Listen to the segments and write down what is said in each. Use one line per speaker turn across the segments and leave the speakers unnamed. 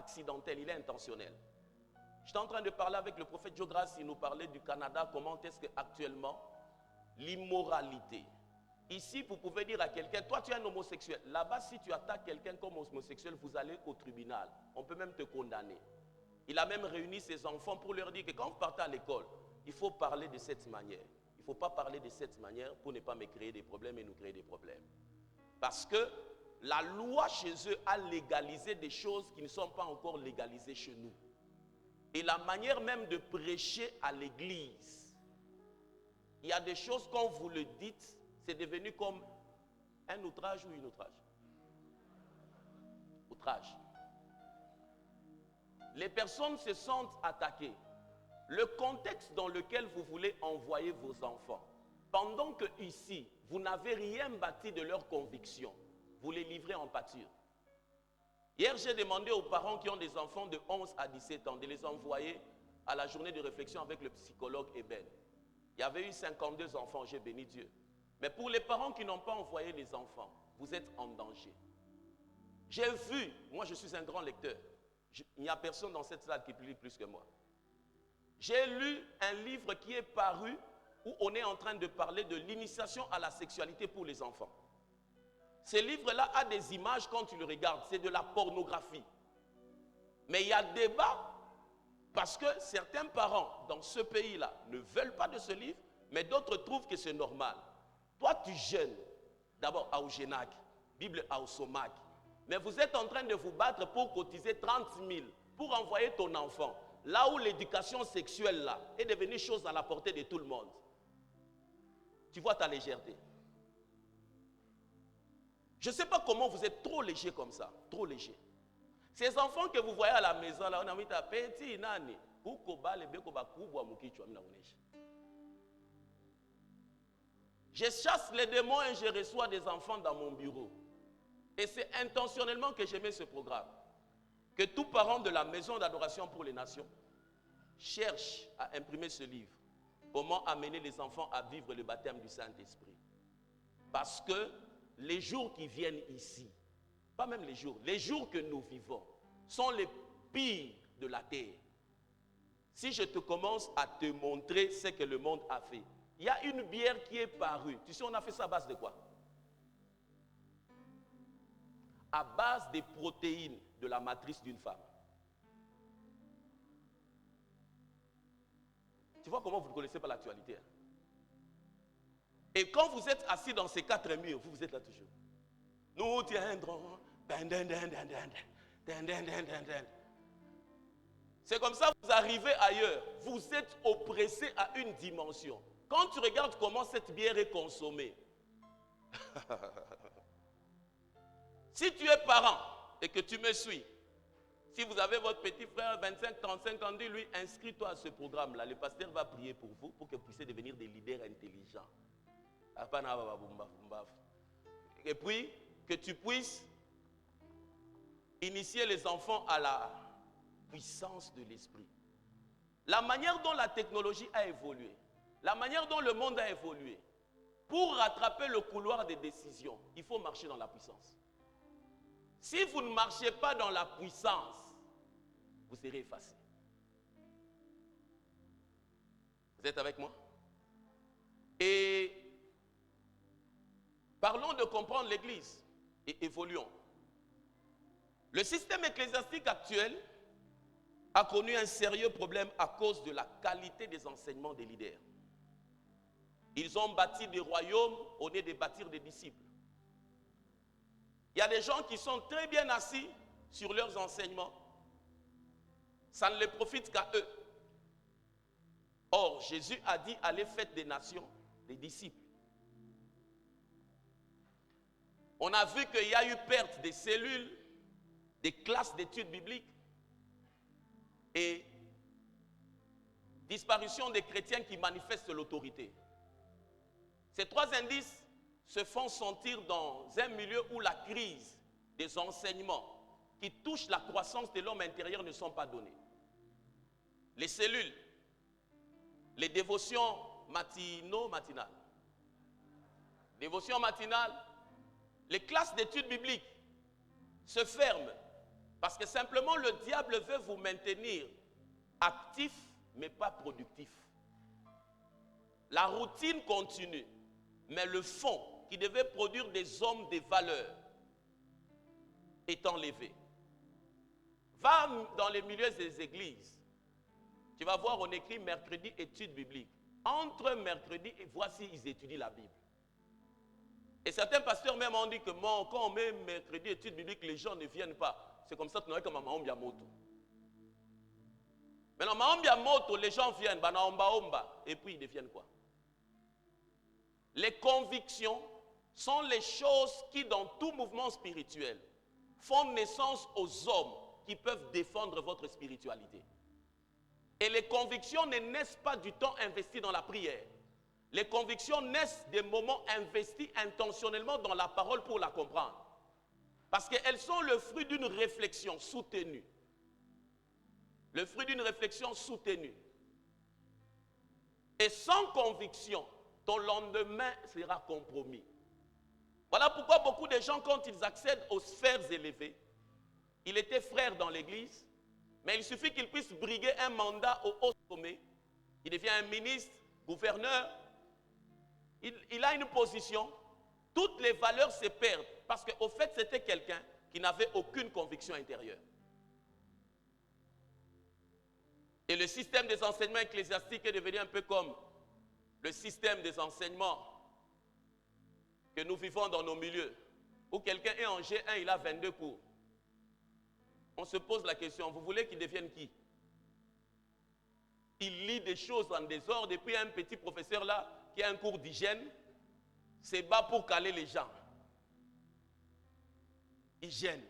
accidentel, il est intentionnel. J'étais en train de parler avec le prophète Jogras, il nous parlait du Canada, comment est-ce qu'actuellement, l'immoralité. Ici, vous pouvez dire à quelqu'un, toi tu es un homosexuel. Là-bas, si tu attaques quelqu'un comme homosexuel, vous allez au tribunal. On peut même te condamner. Il a même réuni ses enfants pour leur dire que quand vous partez à l'école, il faut parler de cette manière. Il ne faut pas parler de cette manière pour ne pas me créer des problèmes et nous créer des problèmes. Parce que la loi chez eux a légalisé des choses qui ne sont pas encore légalisées chez nous. Et la manière même de prêcher à l'église, il y a des choses quand vous le dites, c'est devenu comme un outrage ou une outrage. Outrage. Les personnes se sentent attaquées. Le contexte dans lequel vous voulez envoyer vos enfants, pendant que ici, vous n'avez rien bâti de leurs convictions, vous les livrez en pâture. Hier, j'ai demandé aux parents qui ont des enfants de 11 à 17 ans de les envoyer à la journée de réflexion avec le psychologue Eben. Il y avait eu 52 enfants, j'ai béni Dieu. Mais pour les parents qui n'ont pas envoyé les enfants, vous êtes en danger. J'ai vu, moi je suis un grand lecteur, il n'y a personne dans cette salle qui lit plus que moi. J'ai lu un livre qui est paru où on est en train de parler de l'initiation à la sexualité pour les enfants. Ce livre-là a des images quand tu le regardes, c'est de la pornographie. Mais il y a débat parce que certains parents dans ce pays-là ne veulent pas de ce livre, mais d'autres trouvent que c'est normal. Toi, tu gênes, d'abord à Augenac, Bible à Osomac, mais vous êtes en train de vous battre pour cotiser 30 000 pour envoyer ton enfant, là où l'éducation sexuelle là, est devenue chose à la portée de tout le monde. Tu vois ta légèreté. Je ne sais pas comment vous êtes trop léger comme ça, trop léger. Ces enfants que vous voyez à la maison, là, on a mis ta petit nani. Je chasse les démons et je reçois des enfants dans mon bureau. Et c'est intentionnellement que j'ai mis ce programme. Que tout parent de la maison d'adoration pour les nations cherche à imprimer ce livre. Comment amener les enfants à vivre le baptême du Saint-Esprit. Parce que les jours qui viennent ici, pas même les jours que nous vivons, sont les pires de la terre. Si je te commence à te montrer ce que le monde a fait, il y a une bière qui est parue. Tu sais, on a fait ça à base de quoi? À base des protéines de la matrice d'une femme. Tu vois comment vous ne connaissez pas l'actualité. Hein? Et quand vous êtes assis dans ces quatre murs, vous êtes là toujours. Nous tiendrons. C'est comme ça que vous arrivez ailleurs. Vous êtes oppressé à une dimension. Quand tu regardes comment cette bière est consommée, si tu es parent et que tu me suis, si vous avez votre petit frère 25, 35 ans, dis-lui, inscris-toi à ce programme-là. Le pasteur va prier pour vous, pour que vous puissiez devenir des leaders intelligents. Et puis, que tu puisses initier les enfants à la puissance de l'esprit. La manière dont la technologie a évolué, la manière dont le monde a évolué, pour rattraper le couloir des décisions, il faut marcher dans la puissance. Si vous ne marchez pas dans la puissance, vous serez effacé. Vous êtes avec moi? Et parlons de comprendre l'Église et évoluons. Le système ecclésiastique actuel a connu un sérieux problème à cause de la qualité des enseignements des leaders. Ils ont bâti des royaumes au lieu de bâtir des disciples. Il y a des gens qui sont très bien assis sur leurs enseignements. Ça ne les profite qu'à eux. Or, Jésus a dit, allez faites des nations, des disciples. On a vu qu'il y a eu perte des cellules, des classes d'études bibliques et disparition des chrétiens qui manifestent l'autorité. Ces trois indices se font sentir dans un milieu où la crise des enseignements qui touchent la croissance de l'homme intérieur ne sont pas donnés. Les cellules, les dévotions matinales, dévotions matinales, les classes d'études bibliques se ferment Parce que simplement le diable veut vous maintenir actif, mais pas productif. La routine continue, mais le fond qui devait produire des hommes de valeur est enlevé. Va dans les milieux des églises, tu vas voir, on écrit mercredi études bibliques. Entre mercredi et voici, ils étudient la Bible. Et certains pasteurs même ont dit que quand on met mercredi études bibliques, les gens ne viennent pas. C'est comme ça que nous avons comme Mahombi Moto. Maintenant, Mahombi Moto, les gens viennent, et puis ils deviennent quoi? Les convictions sont les choses qui, dans tout mouvement spirituel, font naissance aux hommes qui peuvent défendre votre spiritualité. Et les convictions ne naissent pas du temps investi dans la prière. Les convictions naissent des moments investis intentionnellement dans la parole pour la comprendre. Parce qu'elles sont le fruit d'une réflexion soutenue. Le fruit d'une réflexion soutenue. Et sans conviction, ton lendemain sera compromis. Voilà pourquoi beaucoup de gens, quand ils accèdent aux sphères élevées, il était frère dans l'église, mais il suffit qu'il puisse briguer un mandat au haut sommet. Il devient un ministre, gouverneur. Il a une position. Toutes les valeurs se perdent parce qu'au fait, c'était quelqu'un qui n'avait aucune conviction intérieure. Et le système des enseignements ecclésiastiques est devenu un peu comme le système des enseignements que nous vivons dans nos milieux, où quelqu'un est en G1, il a 22 cours. On se pose la question, vous voulez qu'il devienne qui? Il lit des choses en désordre, et puis un petit professeur là, qui a un cours d'hygiène, se bat pour caler les gens. Hygiène.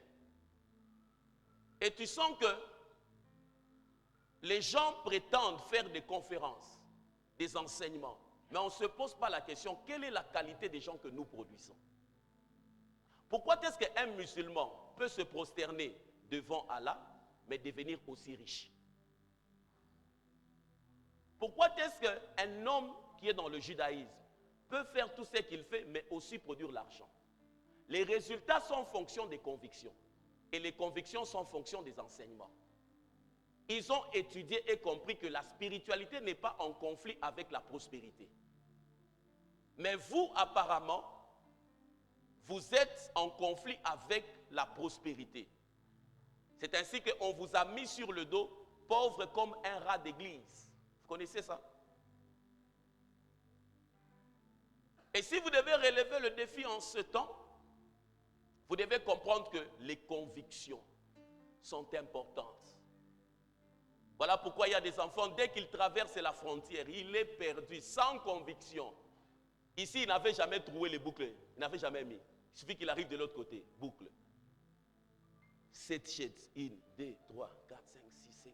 Et tu sens que les gens prétendent faire des conférences, des enseignements, mais on ne se pose pas la question, quelle est la qualité des gens que nous produisons? Pourquoi est-ce qu'un musulman peut se prosterner devant Allah, mais devenir aussi riche? Pourquoi est-ce qu'un homme qui est dans le judaïsme peut faire tout ce qu'il fait, mais aussi produire l'argent? Les résultats sont en fonction des convictions. Et les convictions sont en fonction des enseignements. Ils ont étudié et compris que la spiritualité n'est pas en conflit avec la prospérité. Mais vous, apparemment, vous êtes en conflit avec la prospérité. C'est ainsi qu'on vous a mis sur le dos, pauvre comme un rat d'église. Vous connaissez ça? Et si vous devez relever le défi en ce temps, vous devez comprendre que les convictions sont importantes. Voilà pourquoi il y a des enfants, dès qu'ils traversent la frontière, il est perdu, sans conviction. Ici, il n'avait jamais trouvé les boucles, il n'avait jamais mis. Il suffit qu'il arrive de l'autre côté, boucle. 7 shades, 1, 2, 3, 4, 5, 6, 7.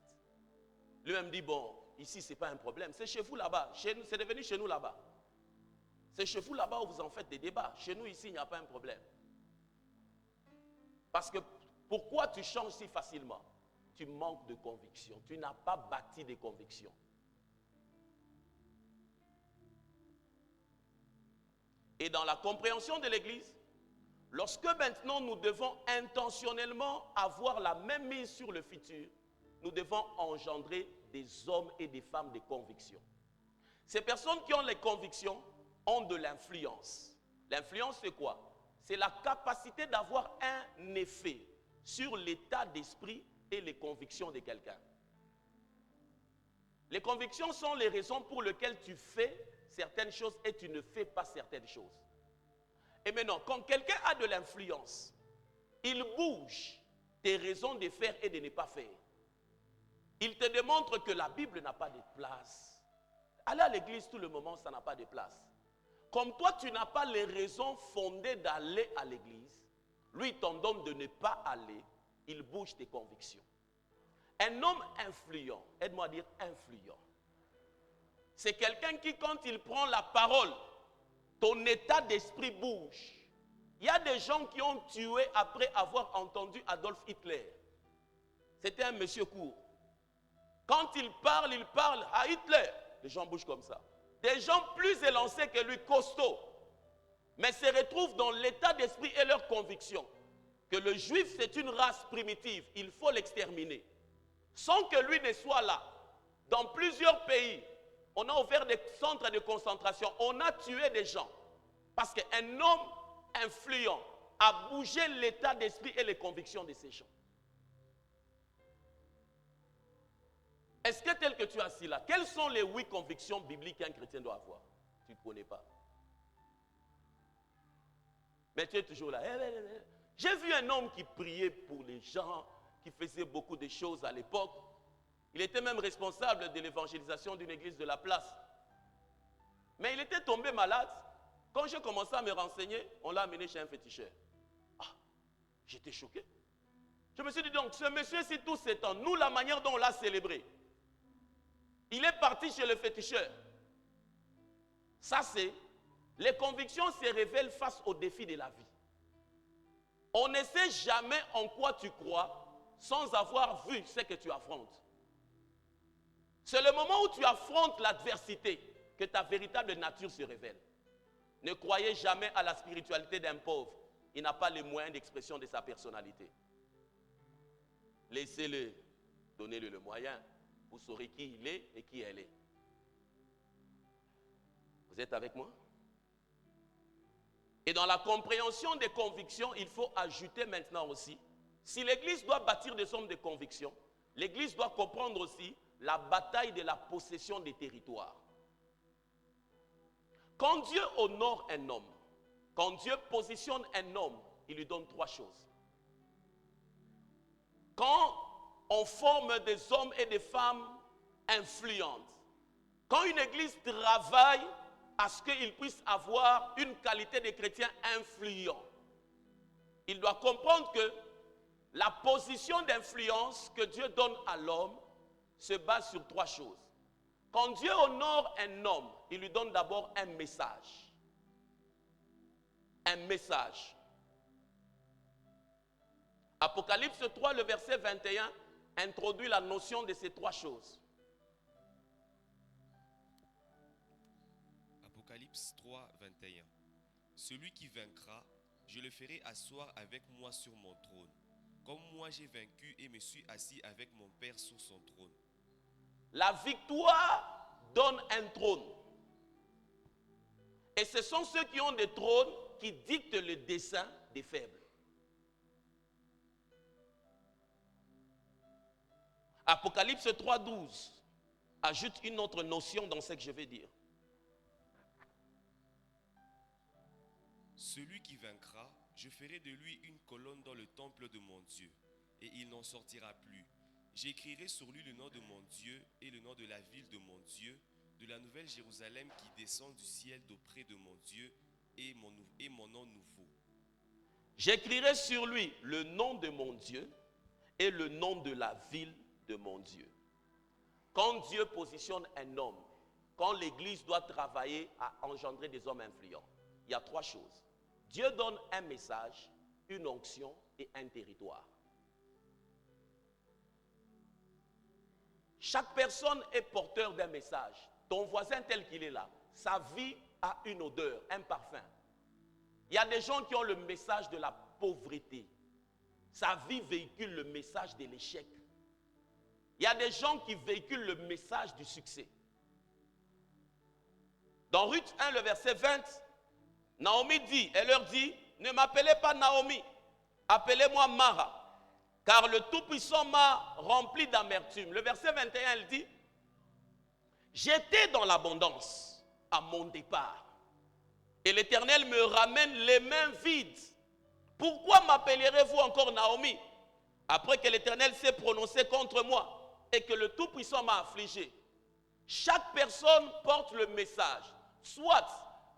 Lui-même dit, bon, ici, ce n'est pas un problème. C'est chez vous là-bas, c'est devenu chez nous là-bas. C'est chez vous là-bas où vous en faites des débats. Chez nous, ici, il n'y a pas un problème. Parce que pourquoi tu changes si facilement? Tu manques de conviction. Tu n'as pas bâti des convictions. Et dans la compréhension de l'Église, lorsque maintenant nous devons intentionnellement avoir la même mise sur le futur, nous devons engendrer des hommes et des femmes de conviction. Ces personnes qui ont les convictions ont de l'influence. L'influence, c'est quoi? C'est la capacité d'avoir un effet sur l'état d'esprit et les convictions de quelqu'un. Les convictions sont les raisons pour lesquelles tu fais certaines choses et tu ne fais pas certaines choses. Et maintenant, quand quelqu'un a de l'influence, il bouge tes raisons de faire et de ne pas faire. Il te démontre que la Bible n'a pas de place. Aller à l'église tout le moment, ça n'a pas de place. Comme toi, tu n'as pas les raisons fondées d'aller à l'église, lui, il t'en donne de ne pas aller, il bouge tes convictions. Un homme influent, aide-moi à dire influent, c'est quelqu'un qui, quand il prend la parole, ton état d'esprit bouge. Il y a des gens qui ont tué après avoir entendu Adolf Hitler. C'était un monsieur court. Quand il parle à Hitler. Les gens bougent comme ça. Des gens plus élancés que lui, costauds, mais se retrouvent dans l'état d'esprit et leurs convictions. que le juif c'est une race primitive, il faut l'exterminer. Sans que lui ne soit là, dans plusieurs pays, on a ouvert des centres de concentration, on a tué des gens. Parce qu'un homme influent a bougé l'état d'esprit et les convictions de ces gens. Est-ce que tel que tu as assis là, quelles sont les 8 convictions bibliques qu'un chrétien doit avoir? Tu ne connais pas. Mais tu es toujours là. J'ai vu un homme qui priait pour les gens, qui faisait beaucoup de choses à l'époque. Il était même responsable de l'évangélisation d'une église de la place. Mais il était tombé malade. Quand j'ai commencé à me renseigner, on l'a amené chez un féticheur. Ah, j'étais choqué. Je me suis dit donc, ce monsieur-ci, tous ces temps, nous, la manière dont on l'a célébré, il est parti chez le féticheur. Ça, c'est, les convictions se révèlent face aux défis de la vie. On ne sait jamais en quoi tu crois sans avoir vu ce que tu affrontes. C'est le moment où tu affrontes l'adversité que ta véritable nature se révèle. Ne croyez jamais à la spiritualité d'un pauvre. Il n'a pas les moyens d'expression de sa personnalité. Laissez-le, donnez-le le moyen. Vous saurez qui il est et qui elle est. Vous êtes avec moi? Et dans la compréhension des convictions, il faut ajouter maintenant aussi, si l'Église doit bâtir des hommes de conviction, l'Église doit comprendre aussi la bataille de la possession des territoires. Quand Dieu honore un homme, quand Dieu positionne un homme, il lui donne 3 choses. Quand on forme des hommes et des femmes influentes, quand une église travaille à ce qu'il puisse avoir une qualité de chrétien influent, il doit comprendre que la position d'influence que Dieu donne à l'homme se base sur 3 choses. Quand Dieu honore un homme, il lui donne d'abord un message. Un message. Apocalypse 3, le verset 21, introduit la notion de ces 3 choses.
Apocalypse 3, 21. Celui qui vaincra, je le ferai asseoir avec moi sur mon trône, comme moi j'ai vaincu et me suis assis avec mon Père sur son trône.
La victoire donne un trône. Et ce sont ceux qui ont des trônes qui dictent le dessein des faibles. Apocalypse 3, 12 ajoute une autre notion dans ce que je vais dire.
Celui qui vaincra, je ferai de lui une colonne dans le temple de mon Dieu, et il n'en sortira plus. J'écrirai sur lui le nom de mon Dieu et le nom de la ville de mon Dieu, de la nouvelle Jérusalem qui descend du ciel d'auprès de mon Dieu et mon nom nouveau.
J'écrirai sur lui le nom de mon Dieu et le nom de la ville de mon Dieu. Quand Dieu positionne un homme, quand l'Église doit travailler à engendrer des hommes influents, il y a 3 choses. Dieu donne un message, une onction et un territoire. Chaque personne est porteur d'un message. Ton voisin tel qu'il est là, sa vie a une odeur, un parfum. Il y a des gens qui ont le message de la pauvreté. Sa vie véhicule le message de l'échec. Il y a des gens qui véhiculent le message du succès. Dans Ruth 1, le verset 20, Naomi dit, elle leur dit, ne m'appelez pas Naomi, appelez-moi Mara. Car le Tout-Puissant m'a rempli d'amertume. Le verset 21, elle dit, j'étais dans l'abondance à mon départ. Et l'Éternel me ramène les mains vides. Pourquoi m'appellerez-vous encore Naomi? Après que l'Éternel s'est prononcé contre moi et que le Tout-Puissant m'a affligé. Chaque personne porte le message, soit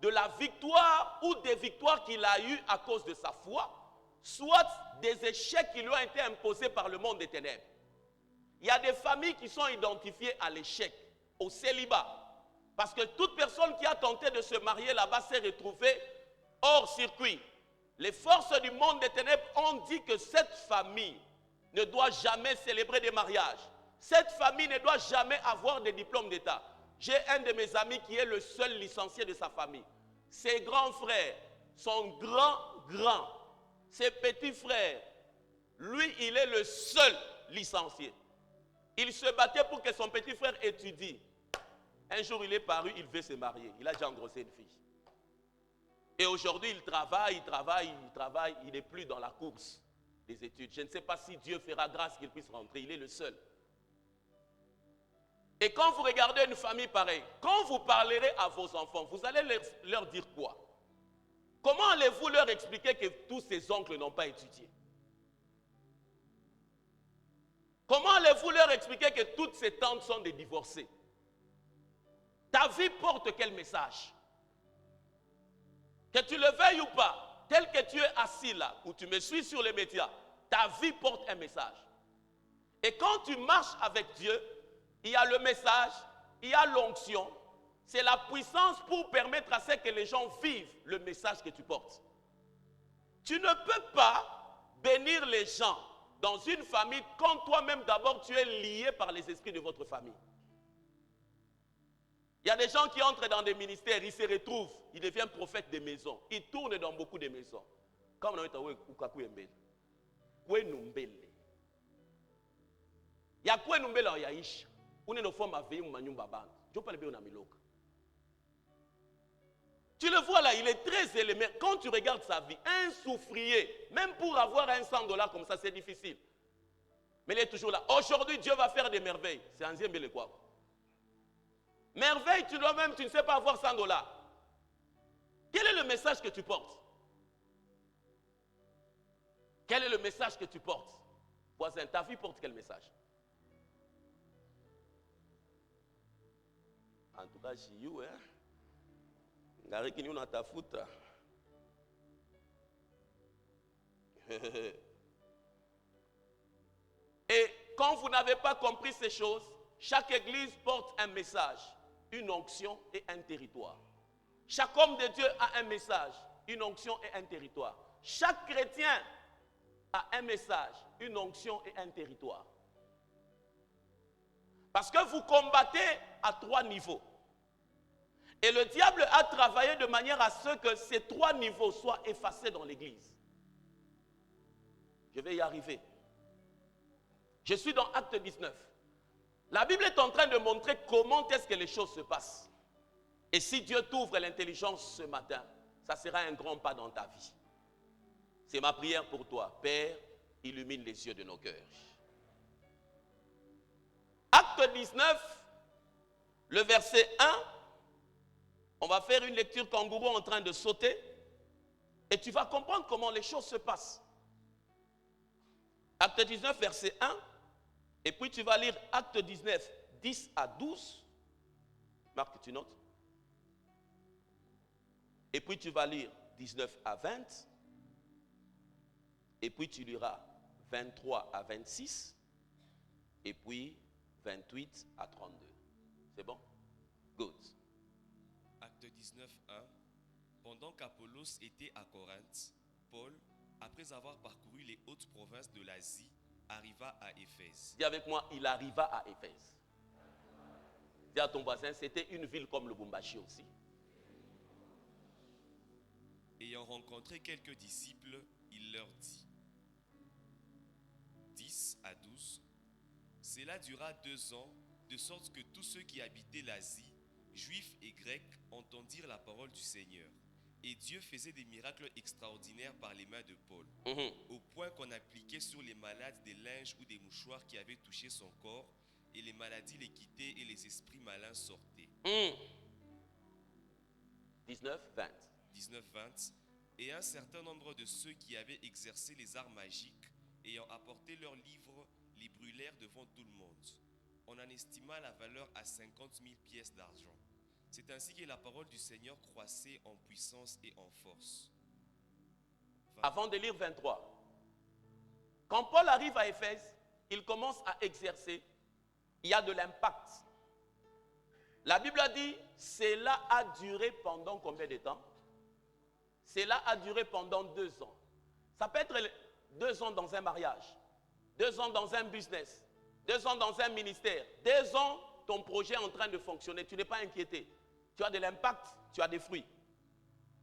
de la victoire ou des victoires qu'il a eues à cause de sa foi, soit des échecs qui lui ont été imposés par le monde des ténèbres. Il y a des familles qui sont identifiées à l'échec, au célibat. Parce que toute personne qui a tenté de se marier là-bas s'est retrouvée hors circuit. Les forces du monde des ténèbres ont dit que cette famille ne doit jamais célébrer des mariages. Cette famille ne doit jamais avoir de diplôme d'État. J'ai un de mes amis qui est le seul licencié de sa famille. Ses grands frères sont grands. ses petits frères, lui, il est le seul licencié. Il se battait pour que son petit frère étudie. Un jour, il est paru, il veut se marier. Il a déjà engrossé une fille. Et aujourd'hui, il travaille. Il n'est plus dans la course des études. Je ne sais pas si Dieu fera grâce qu'il puisse rentrer. Il est le seul. Et quand vous regardez une famille pareille, quand vous parlerez à vos enfants, vous allez leur dire quoi? Comment allez-vous leur expliquer que tous ces oncles n'ont pas étudié? Comment allez-vous leur expliquer que toutes ces tantes sont des divorcés? Ta vie porte quel message? Que tu le veuilles ou pas, tel que tu es assis là, ou tu me suis sur les médias, ta vie porte un message. Et quand tu marches avec Dieu, il y a le message, il y a l'onction. C'est la puissance pour permettre à ce que les gens vivent le message que tu portes. Tu ne peux pas bénir les gens dans une famille quand toi-même d'abord tu es lié par les esprits de votre famille. Il y a des gens qui entrent dans des ministères, ils se retrouvent, ils deviennent prophètes des maisons. Ils tournent dans beaucoup de maisons. Comme on a dit, il y a quoi numbele en yaisha. On est nos formes à veiller ou manyumba band. Je parle bien au miloka. Tu le vois là, il est très élémentaire. Quand tu regardes sa vie, un souffrier, même pour avoir un $100 comme ça, c'est difficile. Mais il est toujours là. Aujourd'hui, Dieu va faire des merveilles. C'est un ziembele quoi. Merveille, tu ne sais pas avoir $100. Quel est le message que tu portes? Quel est le message que tu portes? Voisin, ta vie porte quel message? En tout cas, chez vous, on a ta foot. Et quand vous n'avez pas compris ces choses, chaque église porte un message, une onction et un territoire. Chaque homme de Dieu a un message, une onction et un territoire. Chaque chrétien a un message, une onction et un territoire. Parce que vous combattez à 3 niveaux. Et le diable a travaillé de manière à ce que ces 3 niveaux soient effacés dans l'église. Je vais y arriver. Je suis dans Acte 19. La Bible est en train de montrer comment est-ce que les choses se passent. Et si Dieu t'ouvre l'intelligence ce matin, ça sera un grand pas dans ta vie. C'est ma prière pour toi. Père, illumine les yeux de nos cœurs. Acte 19, le verset 1, on va faire une lecture kangourou en train de sauter et tu vas comprendre comment les choses se passent. Acte 19, verset 1, et puis tu vas lire Acte 19, 10 à 12. Marc, tu notes. Et puis tu vas lire 19 à 20. Et puis tu liras 23 à 26. Et puis 28 à 32. C'est bon? Good.
Acte 19, 1. Pendant qu'Apollos était à Corinthe, Paul, après avoir parcouru les hautes provinces de l'Asie, arriva à Éphèse.
Dis avec moi, il arriva à Éphèse. Dis à ton voisin, c'était une ville comme Lubumbashi aussi.
Ayant rencontré quelques disciples, il leur dit, 10 à 12, cela dura 2 ans, de sorte que tous ceux qui habitaient l'Asie, juifs et grecs, entendirent la parole du Seigneur. Et Dieu faisait des miracles extraordinaires par les mains de Paul, au point qu'on appliquait sur les malades des linges ou des mouchoirs qui avaient touché son corps, et les maladies les quittaient et les esprits malins sortaient.
19, 20.
19, 20. Et un certain nombre de ceux qui avaient exercé les arts magiques, ayant apporté leurs livres, les brûlèrent devant tout le monde. On en estima la valeur à 50 000 pièces d'argent. C'est ainsi que la parole du Seigneur croissait en puissance et en force. 20.
Avant de lire 23, quand Paul arrive à Éphèse, il commence à exercer. Il y a de l'impact. La Bible a dit, cela a duré pendant combien de temps? Cela a duré pendant 2 ans. Ça peut être 2 ans dans un mariage, 2 ans dans un business, 2 ans dans un ministère, 2 ans, ton projet est en train de fonctionner, tu n'es pas inquiété. Tu as de l'impact, tu as des fruits.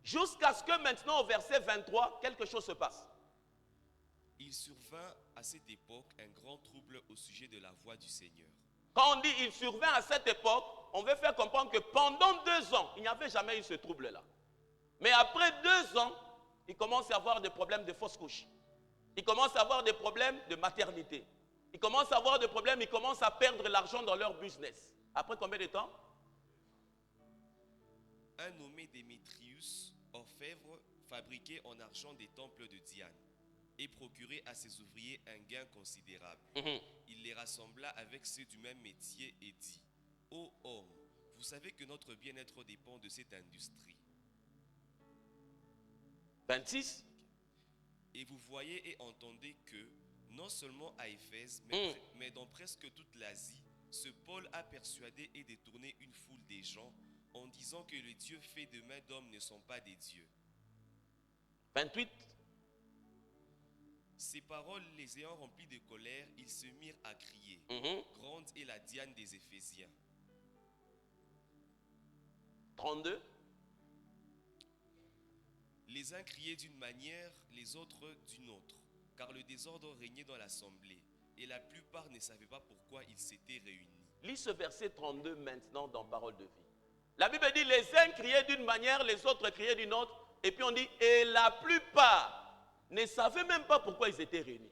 Jusqu'à ce que maintenant, au verset 23, quelque chose se passe.
Il survint à cette époque un grand trouble au sujet de la voix du Seigneur.
Quand on dit il survint à cette époque, on veut faire comprendre que pendant 2 ans, il n'y avait jamais eu ce trouble-là. Mais après 2 ans, il commence à avoir des problèmes de fausse couche. Il commence à avoir des problèmes de maternité. Il commence à avoir des problèmes, ils commencent à perdre l'argent dans leur business. Après combien de temps?
Un nommé Démétrius, orfèvre, fabriquait en argent des temples de Diane et procurait à ses ouvriers un gain considérable. Il les rassembla avec ceux du même métier et dit: Ô homme, vous savez que notre bien-être dépend de cette industrie.
26.
Et vous voyez et entendez que, non seulement à Éphèse, mais dans presque toute l'Asie, ce Paul a persuadé et détourné une foule des gens en disant que les dieux faits de main d'hommes ne sont pas des dieux.
28.
Ces paroles les ayant remplis de colère, ils se mirent à crier. Grande est la Diane des Éphésiens.
32.
Les uns criaient d'une manière, les autres d'une autre, car le désordre régnait dans l'assemblée, et la plupart ne savaient pas pourquoi ils s'étaient réunis.
Lis ce verset 32 maintenant dans Parole de vie. La Bible dit, les uns criaient d'une manière, les autres criaient d'une autre, et puis on dit, et la plupart ne savaient même pas pourquoi ils étaient réunis.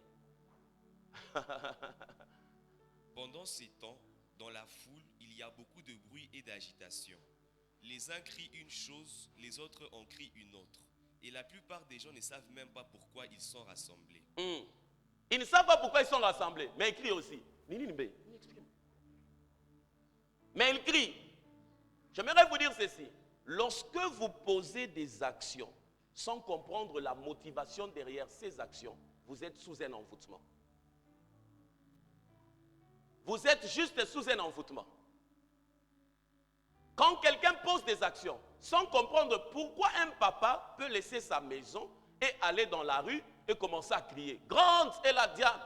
Pendant ces temps, dans la foule, il y a beaucoup de bruit et d'agitation. Les uns crient une chose, les autres en crient une autre. Et la plupart des gens ne savent même pas pourquoi ils sont rassemblés.
Ils ne savent pas pourquoi ils sont rassemblés, mais ils crient aussi. Mais ils crient. J'aimerais vous dire ceci. Lorsque vous posez des actions sans comprendre la motivation derrière ces actions, vous êtes sous un envoûtement. Vous êtes juste sous un envoûtement. Quand quelqu'un pose des actions sans comprendre pourquoi un papa peut laisser sa maison et aller dans la rue et commencer à crier, grande est la Diane,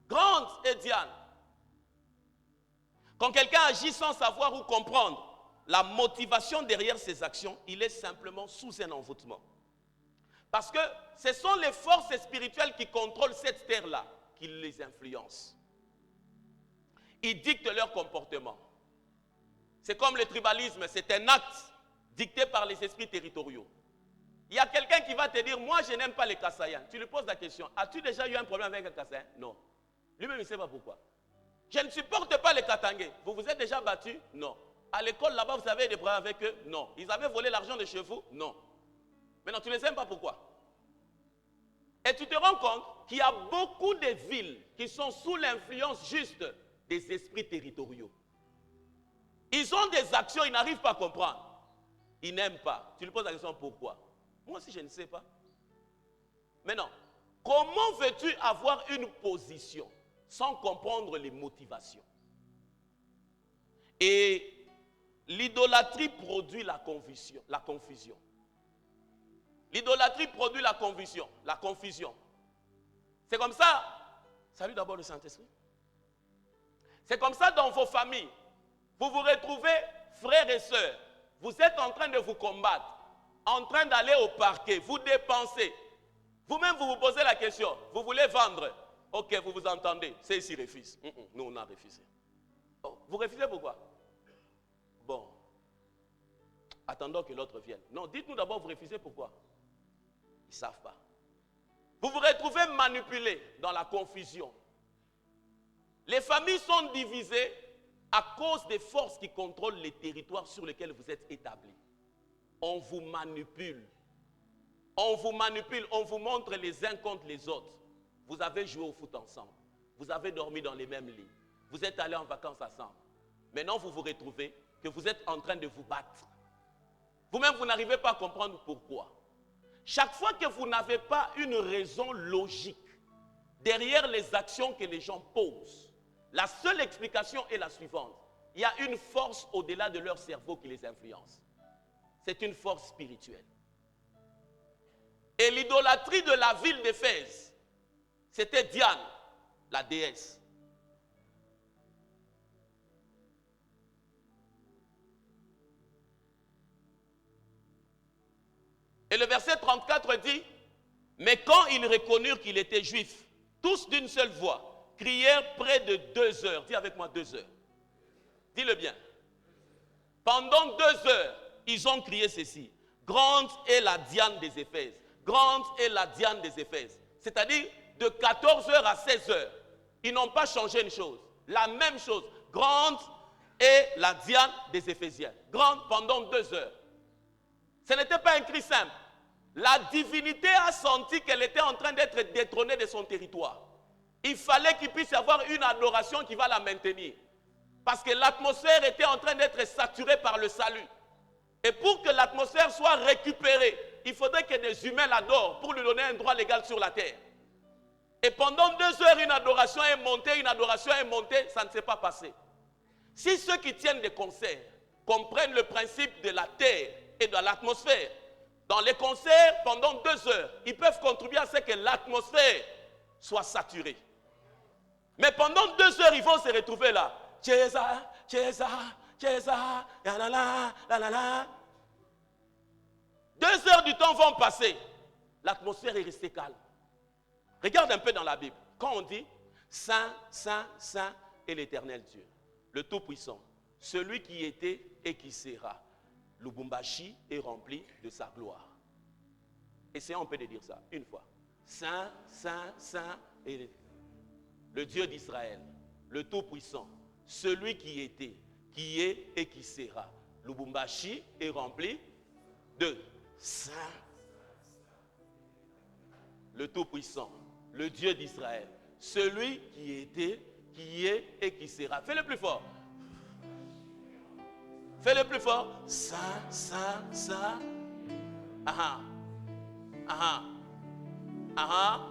grande est Diane. Quand quelqu'un agit sans savoir ou comprendre la motivation derrière ses actions, il est simplement sous un envoûtement. Parce que ce sont les forces spirituelles qui contrôlent cette terre-là, qui les influencent. Ils dictent leur comportement. C'est comme le tribalisme, c'est un acte dicté par les esprits territoriaux. Il y a quelqu'un qui va te dire, moi je n'aime pas les Kassaïens. Tu lui poses la question, as-tu déjà eu un problème avec un Kassaïen? Non. Lui-même il ne sait pas pourquoi. Je ne supporte pas les Katangais. Vous vous êtes déjà battus? Non. À l'école là-bas, vous avez des problèmes avec eux? Non. Ils avaient volé l'argent de chez vous? Non. Maintenant, tu ne les aimes pas, pourquoi? Et tu te rends compte qu'il y a beaucoup de villes qui sont sous l'influence juste des esprits territoriaux. Ils ont des actions, ils n'arrivent pas à comprendre. Ils n'aiment pas. Tu lui poses la question, pourquoi? Moi aussi, je ne sais pas. Maintenant, comment veux-tu avoir une position sans comprendre les motivations? Et l'idolâtrie produit la confusion. L'idolâtrie produit la confusion. C'est comme ça. Salut d'abord le Saint-Esprit. C'est comme ça dans vos familles. Vous vous retrouvez, frères et sœurs, vous êtes en train de vous combattre, en train d'aller au parquet, vous dépensez. Vous-même, vous vous posez la question, vous voulez vendre? Ok, vous vous entendez, c'est ici refuse. Nous, on a refusé. Oh, vous refusez pourquoi? Bon, attendons que l'autre vienne. Non, dites-nous d'abord, vous refusez pourquoi? Ils ne savent pas. Vous vous retrouvez manipulé dans la confusion. Les familles sont divisées à cause des forces qui contrôlent les territoires sur lesquels vous êtes établis. On vous manipule. On vous montre les uns contre les autres. Vous avez joué au foot ensemble. Vous avez dormi dans les mêmes lits. Vous êtes allés en vacances ensemble. Maintenant, vous vous retrouvez que vous êtes en train de vous battre. Vous-même, vous n'arrivez pas à comprendre pourquoi. Chaque fois que vous n'avez pas une raison logique derrière les actions que les gens posent, la seule explication est la suivante. Il y a une force au-delà de leur cerveau qui les influence. C'est une force spirituelle. Et l'idolâtrie de la ville d'Éphèse, c'était Diane, la déesse. Et le verset 34 dit, mais quand ils reconnurent qu'il était juif, tous d'une seule voix, crièrent près de 2 heures. Dis avec moi 2 heures. Dis-le bien. Pendant 2 heures, ils ont crié ceci. Grande est la Diane des Éphèses. Grande est la Diane des Éphèses. C'est-à-dire, de 14 heures à 16 heures, ils n'ont pas changé une chose. La même chose. Grande est la Diane des Éphésiens. Grande pendant 2 heures. Ce n'était pas un cri simple. La divinité a senti qu'elle était en train d'être détrônée de son territoire. Il fallait qu'il puisse y avoir une adoration qui va la maintenir. Parce que l'atmosphère était en train d'être saturée par le salut. Et pour que l'atmosphère soit récupérée, il faudrait que des humains l'adorent pour lui donner un droit légal sur la terre. Et pendant 2 heures, une adoration est montée, ça ne s'est pas passé. Si ceux qui tiennent des concerts comprennent le principe de la terre et de l'atmosphère, dans les concerts, pendant 2 heures, ils peuvent contribuer à ce que l'atmosphère soit saturée. Mais pendant 2 heures, ils vont se retrouver là. Tcheza, tcheza, tcheza, la la la, la la la. 2 heures du temps vont passer. L'atmosphère est restée calme. Regarde un peu dans la Bible. Quand on dit Saint, Saint, Saint est l'Éternel Dieu, le Tout-Puissant, celui qui était et qui sera, Lubumbashi est rempli de sa gloire. Essayons un peu de dire ça une fois. Saint, Saint, Saint est le Dieu d'Israël, le Tout-Puissant, celui qui était, qui est et qui sera. Lubumbashi est rempli de Saint, le Tout-Puissant, le Dieu d'Israël, celui qui était, qui est et qui sera. Fais-le plus fort. Fais-le plus fort. Saint, Saint, Saint. Aha. Aha. Aha.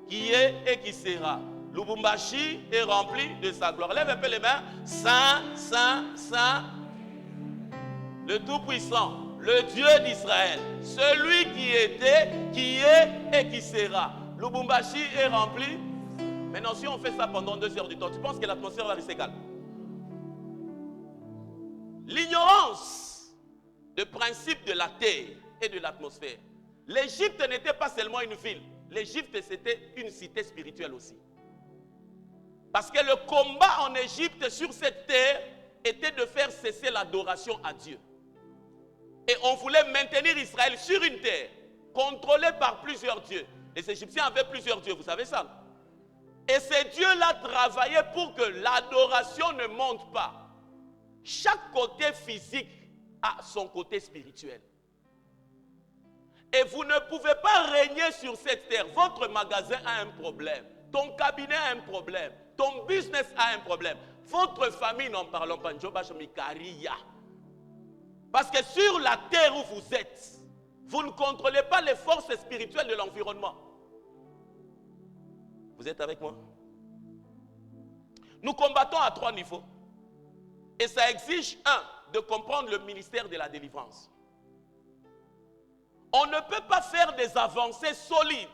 Qui est et qui sera. Lubumbashi est rempli de sa gloire. Lève un peu les mains. Saint, Saint, Saint. Le Tout-Puissant. Le Dieu d'Israël, celui qui était, qui est et qui sera. Lubumbashi est rempli. Maintenant, si on fait ça pendant 2 heures du temps, tu penses que l'atmosphère va rester calme? L'ignorance du principe de la terre et de l'atmosphère. L'Égypte n'était pas seulement une ville. L'Égypte, c'était une cité spirituelle aussi. Parce que le combat en Égypte sur cette terre était de faire cesser l'adoration à Dieu. Et on voulait maintenir Israël sur une terre, contrôlée par plusieurs dieux. Les Égyptiens avaient plusieurs dieux, vous savez ça? Et ces dieux-là travaillaient pour que l'adoration ne monte pas. Chaque côté physique a son côté spirituel. Et vous ne pouvez pas régner sur cette terre. Votre magasin a un problème. Ton cabinet a un problème. Ton business a un problème. Votre famille, n'en parlons pas. Parce que sur la terre où vous êtes, vous ne contrôlez pas les forces spirituelles de l'environnement. Vous êtes avec moi? Nous combattons à 3 niveaux. Et ça exige, de comprendre le ministère de la délivrance. On ne peut pas faire des avancées solides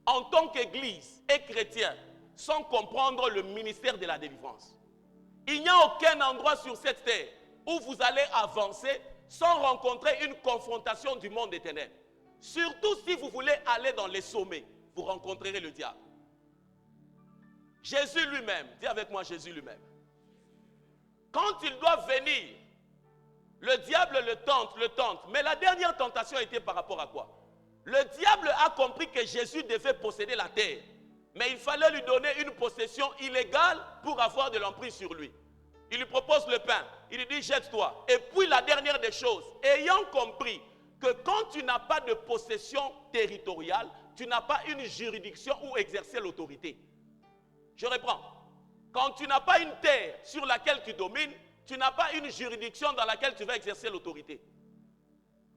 en tant qu'Église et chrétien sans comprendre le ministère de la délivrance. Il n'y a aucun endroit sur cette terre où vous allez avancer sans rencontrer une confrontation du monde des ténèbres. Surtout si vous voulez aller dans les sommets, vous rencontrerez le diable. Jésus lui-même, dis avec moi Jésus lui-même. Quand il doit venir, le diable le tente, mais la dernière tentation était par rapport à quoi? Le diable a compris que Jésus devait posséder la terre, mais il fallait lui donner une possession illégale pour avoir de l'emprise sur lui. Il lui propose le pain, il lui dit jette-toi. Et puis la dernière des choses, ayant compris que quand tu n'as pas de possession territoriale, tu n'as pas une juridiction où exercer l'autorité. Je reprends. Quand tu n'as pas une terre sur laquelle tu domines, tu n'as pas une juridiction dans laquelle tu vas exercer l'autorité.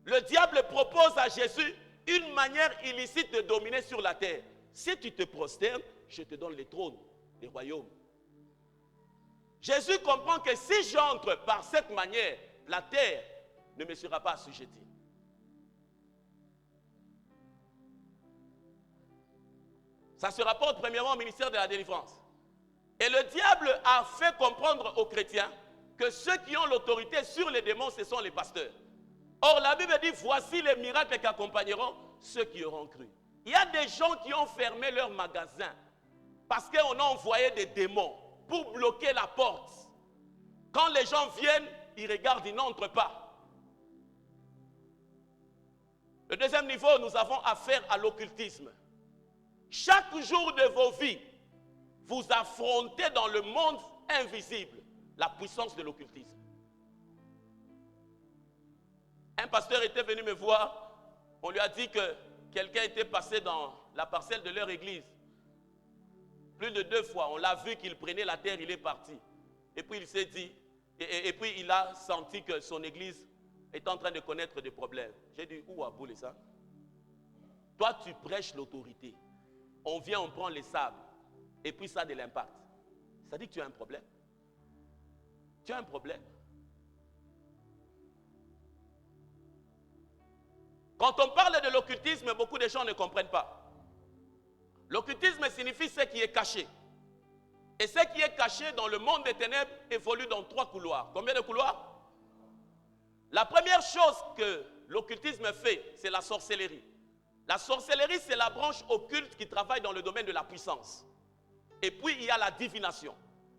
Le diable propose à Jésus une manière illicite de dominer sur la terre. Si tu te prosternes, je te donne les trônes, les royaumes. Jésus comprend que si j'entre par cette manière, la terre ne me sera pas assujettie. Ça se rapporte premièrement au ministère de la délivrance. Et le diable a fait comprendre aux chrétiens que ceux qui ont l'autorité sur les démons, ce sont les pasteurs. Or, la Bible dit, voici les miracles qui accompagneront ceux qui auront cru. Il y a des gens qui ont fermé leur magasin parce qu'on a envoyé des démons pour bloquer la porte. Quand les gens viennent, ils regardent, ils n'entrent pas. Le deuxième niveau, nous avons affaire à l'occultisme. Chaque jour de vos vies, vous affrontez dans le monde invisible la puissance de l'occultisme. Un pasteur était venu me voir, on lui a dit que quelqu'un était passé dans la parcelle de leur église. Plus de 2 fois, on l'a vu qu'il prenait la terre, il est parti. Et puis il s'est dit, et puis il a senti que son église est en train de connaître des problèmes. J'ai dit, où a boulé ça? Toi, tu prêches l'autorité. On vient, on prend les sables. Et puis ça a de l'impact. Ça dit que tu as un problème. Tu as un problème. Quand on parle de l'occultisme, beaucoup de gens ne comprennent pas. L'occultisme signifie ce qui est caché. Et ce qui est caché dans le monde des ténèbres évolue dans 3 couloirs. Combien de couloirs? La première chose que l'occultisme fait, c'est la sorcellerie. La sorcellerie, c'est la branche occulte qui travaille dans le domaine de la puissance. Et puis, il y a la divination.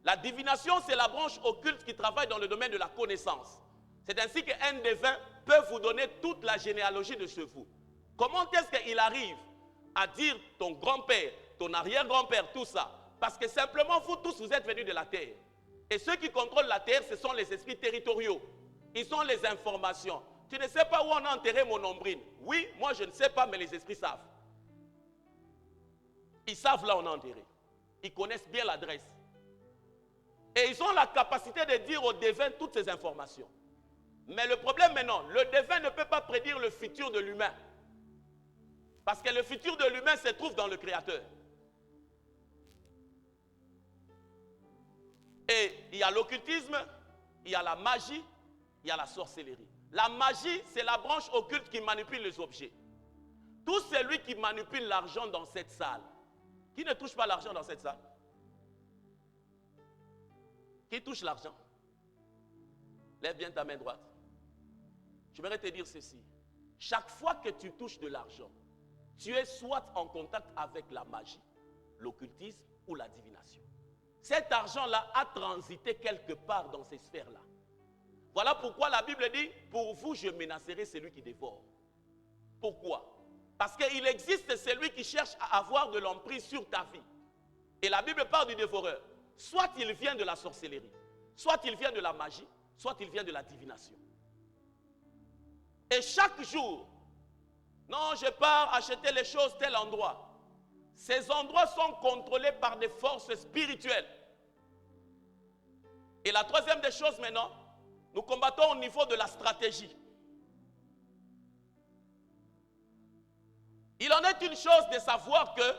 La divination, c'est la branche occulte qui travaille dans le domaine de la connaissance. C'est ainsi qu'un devin peut vous donner toute la généalogie de chez vous. Comment est-ce qu'il arrive à dire ton grand-père, ton arrière-grand-père, tout ça? Parce que simplement, vous tous, vous êtes venus de la terre. Et ceux qui contrôlent la terre, ce sont les esprits territoriaux. Ils ont les informations. Tu ne sais pas où on a enterré mon nombril. Oui, moi je ne sais pas, mais les esprits savent. Ils savent là où on a enterré. Ils connaissent bien l'adresse. Et ils ont la capacité de dire au devin toutes ces informations. Mais le problème maintenant, le devin ne peut pas prédire le futur de l'humain. Parce que le futur de l'humain se trouve dans le Créateur. Et il y a l'occultisme, il y a la magie, il y a la sorcellerie. La magie, c'est la branche occulte qui manipule les objets. Tout celui qui manipule l'argent dans cette salle, qui ne touche pas l'argent dans cette salle? Qui touche l'argent? Lève bien ta main droite. Je voudrais te dire ceci. Chaque fois que tu touches de l'argent, tu es soit en contact avec la magie, l'occultisme ou la divination. Cet argent-là a transité quelque part dans ces sphères-là. Voilà pourquoi la Bible dit, pour vous, je menacerai celui qui dévore. Pourquoi? Parce qu'il existe celui qui cherche à avoir de l'emprise sur ta vie. Et la Bible parle du dévoreur. Soit il vient de la sorcellerie, soit il vient de la magie, soit il vient de la divination. Et chaque jour, non, je pars acheter les choses tel endroit. Ces endroits sont contrôlés par des forces spirituelles. Et la troisième des choses maintenant, nous combattons au niveau de la stratégie. Il en est une chose de savoir que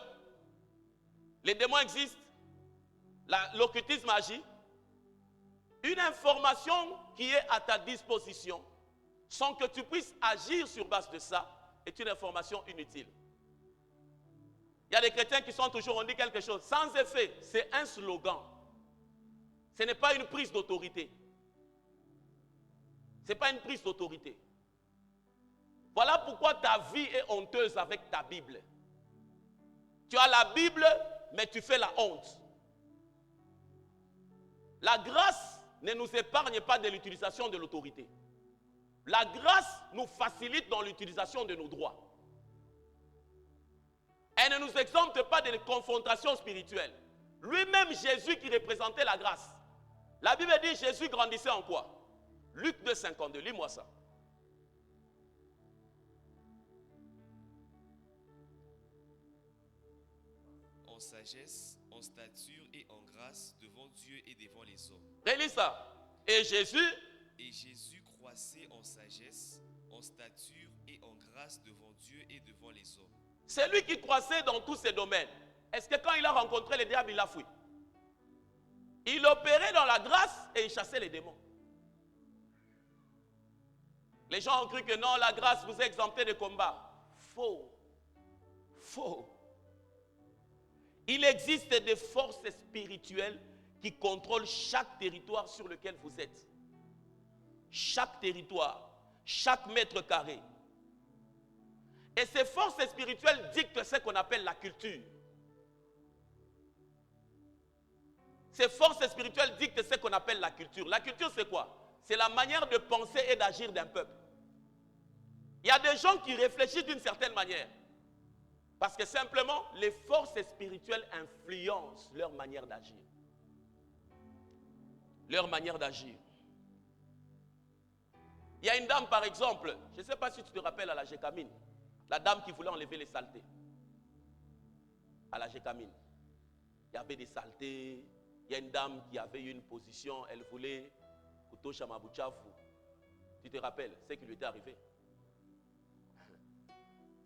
les démons existent, l'occultisme agit. Une information qui est à ta disposition, sans que tu puisses agir sur base de ça, est une information inutile. Il y a des chrétiens qui sont toujours, on dit quelque chose, sans effet, c'est un slogan. Ce n'est pas une prise d'autorité. Ce n'est pas une prise d'autorité. Voilà pourquoi ta vie est honteuse avec ta Bible. Tu as la Bible, mais tu fais la honte. La grâce ne nous épargne pas de l'utilisation de l'autorité. La grâce nous facilite dans l'utilisation de nos droits. Elle ne nous exempte pas de confrontations spirituelles. Lui-même, Jésus qui représentait la grâce. La Bible dit Jésus grandissait en quoi? Luc 2,52, lis-moi ça.
En sagesse, en stature et en grâce devant Dieu et devant les hommes.
Relis ça. Et Jésus
croissait en sagesse, en stature et en grâce devant Dieu et devant les hommes.
C'est lui qui croissait dans tous ces domaines. Est-ce que quand il a rencontré les diables, il a fui? Il opérait dans la grâce et il chassait les démons. Les gens ont cru que non, la grâce vous est exemptée de combat. Faux. Faux. Il existe des forces spirituelles qui contrôlent chaque territoire sur lequel vous êtes. Chaque territoire, chaque mètre carré. Et ces forces spirituelles dictent ce qu'on appelle la culture. Ces forces spirituelles dictent ce qu'on appelle la culture. La culture, c'est quoi? C'est la manière de penser et d'agir d'un peuple. Il y a des gens qui réfléchissent d'une certaine manière. Parce que simplement, les forces spirituelles influencent leur manière d'agir. Leur manière d'agir. Il y a une dame, par exemple, je ne sais pas si tu te rappelles à la Gécamine, la dame qui voulait enlever les saletés. À la Gécamine. Il y avait des saletés. Il y a une dame qui avait eu une position, elle voulait Kutosha Mabuchafu. Tu te rappelles ce qui lui était arrivé?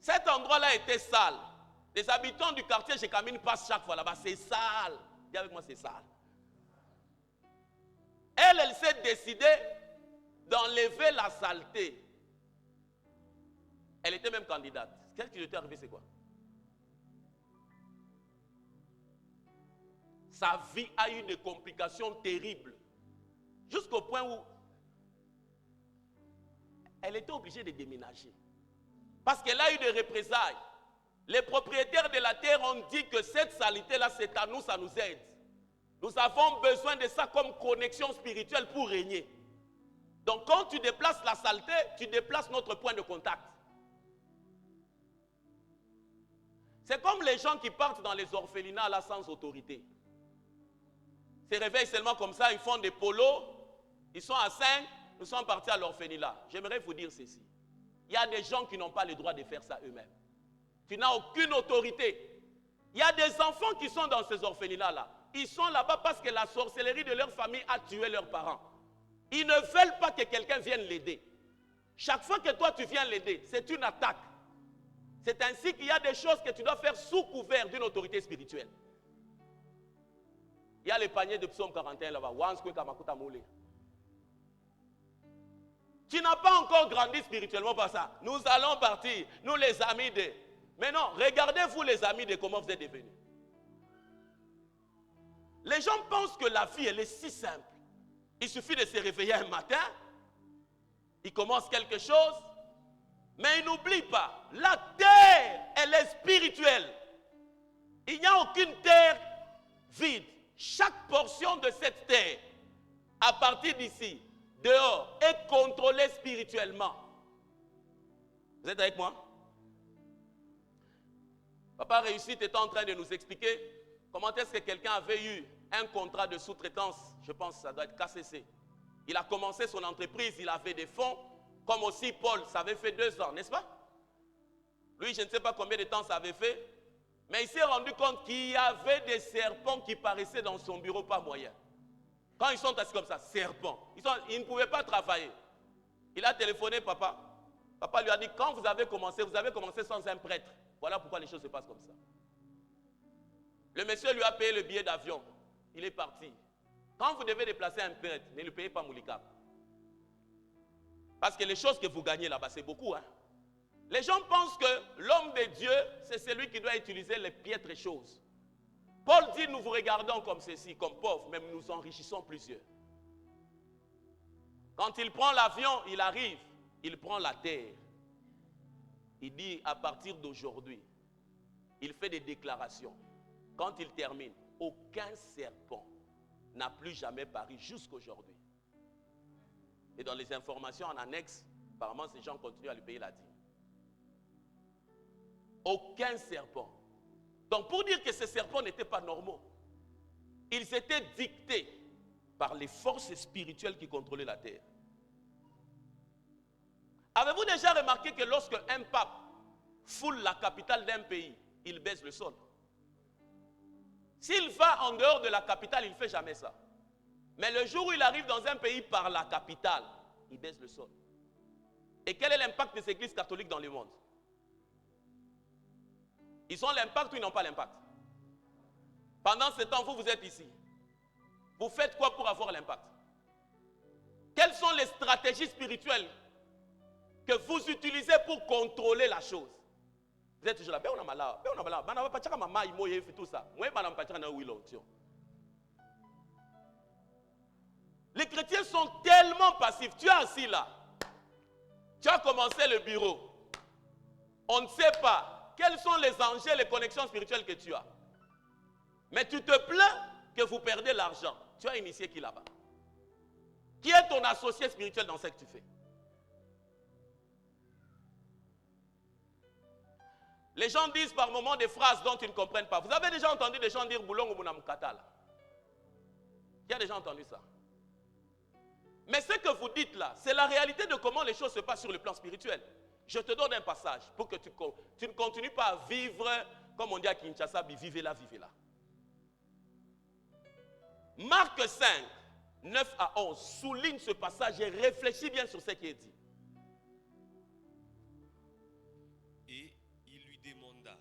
Cet endroit-là était sale. Les habitants du quartier Gécamine passent chaque fois là-bas. C'est sale. Dis avec moi, c'est sale. Elle s'est décidée d'enlever la saleté. Elle était même candidate. Qu'est-ce qui lui était arrivé, c'est quoi? Sa vie a eu des complications terribles. Jusqu'au point où elle était obligée de déménager. Parce qu'elle a eu des représailles. Les propriétaires de la terre ont dit que cette saleté-là, c'est à nous, ça nous aide. Nous avons besoin de ça comme connexion spirituelle pour régner. Donc quand tu déplaces la saleté, tu déplaces notre point de contact. C'est comme les gens qui partent dans les orphelinats là sans autorité. Ils se réveillent seulement comme ça, ils font des polos, ils sont à 5, nous sommes partis à l'orphelinat. J'aimerais vous dire ceci. Il y a des gens qui n'ont pas le droit de faire ça eux-mêmes. Tu n'as aucune autorité. Il y a des enfants qui sont dans ces orphelinats-là. Ils sont là-bas parce que la sorcellerie de leur famille a tué leurs parents. Ils ne veulent pas que quelqu'un vienne l'aider. Chaque fois que toi tu viens l'aider, c'est une attaque. C'est ainsi qu'il y a des choses que tu dois faire sous couvert d'une autorité spirituelle. Il y a le panier de Psaume 41 là-bas. Tu n'as pas encore grandi spirituellement par ça. Nous allons partir, nous les amis de... Mais non, regardez-vous les amis de comment vous êtes devenus. Les gens pensent que la vie, elle est si simple. Il suffit de se réveiller un matin, il commence quelque chose, mais il n'oublie pas, la terre, elle est spirituelle. Il n'y a aucune terre vide. Chaque portion de cette terre, à partir d'ici, dehors, est contrôlée spirituellement. Vous êtes avec moi? Papa Réussite était en train de nous expliquer comment est-ce que quelqu'un avait eu un contrat de sous-traitance, je pense que ça doit être KCC. Il a commencé son entreprise, il avait des fonds, comme aussi Paul, ça avait fait 2 ans, n'est-ce pas? Lui, je ne sais pas combien de temps ça avait fait, mais il s'est rendu compte qu'il y avait des serpents qui paraissaient dans son bureau, pas moyen. Quand ils sont assis comme ça, serpents, ils ne pouvaient pas travailler. Il a téléphoné papa. Papa lui a dit, quand vous avez commencé sans un prêtre. Voilà pourquoi les choses se passent comme ça. Le monsieur lui a payé le billet d'avion. Il est parti. Quand vous devez déplacer un prêtre, ne le payez pas Moulikab. Parce que les choses que vous gagnez là-bas, c'est beaucoup. Hein? Les gens pensent que l'homme de Dieu, c'est celui qui doit utiliser les piètres choses. Paul dit, nous vous regardons comme ceci, comme pauvres, mais nous enrichissons plusieurs. Quand il prend l'avion, il arrive, il prend la terre. Il dit, à partir d'aujourd'hui, il fait des déclarations. Quand il termine, aucun serpent n'a plus jamais paru jusqu'aujourd'hui. Et dans les informations en annexe, apparemment, ces gens continuent à lui payer la dîme. Aucun serpent. Donc, pour dire que ces serpents n'étaient pas normaux, ils étaient dictés par les forces spirituelles qui contrôlaient la terre. Avez-vous déjà remarqué que lorsque un pape foule la capitale d'un pays, il baisse le sol? S'il va en dehors de la capitale, il ne fait jamais ça. Mais le jour où il arrive dans un pays par la capitale, il baisse le sol. Et quel est l'impact des églises catholiques dans le monde? Ils ont l'impact ou ils n'ont pas l'impact? Pendant ce temps, vous êtes ici. Vous faites quoi pour avoir l'impact? Quelles sont les stratégies spirituelles que vous utilisez pour contrôler la chose? Vous êtes toujours là. Les chrétiens sont tellement passifs. Tu es assis là. Tu as commencé le bureau. On ne sait pas quels sont les enjeux, les connexions spirituelles que tu as. Mais tu te plains que vous perdez l'argent. Tu as initié qui là-bas? Qui est ton associé spirituel dans ce que tu fais? Les gens disent par moments des phrases dont ils ne comprennent pas. Vous avez déjà entendu des gens dire Boulong ou Mounamkata là? Qui a déjà entendu ça? Mais ce que vous dites là, c'est la réalité de comment les choses se passent sur le plan spirituel. Je te donne un passage pour que tu ne continues pas à vivre, comme on dit à Kinshasa, vivez là, vivez là. Marc 5, 9 à 11, souligne ce passage et réfléchis bien sur ce qui est dit.
Et il lui demanda,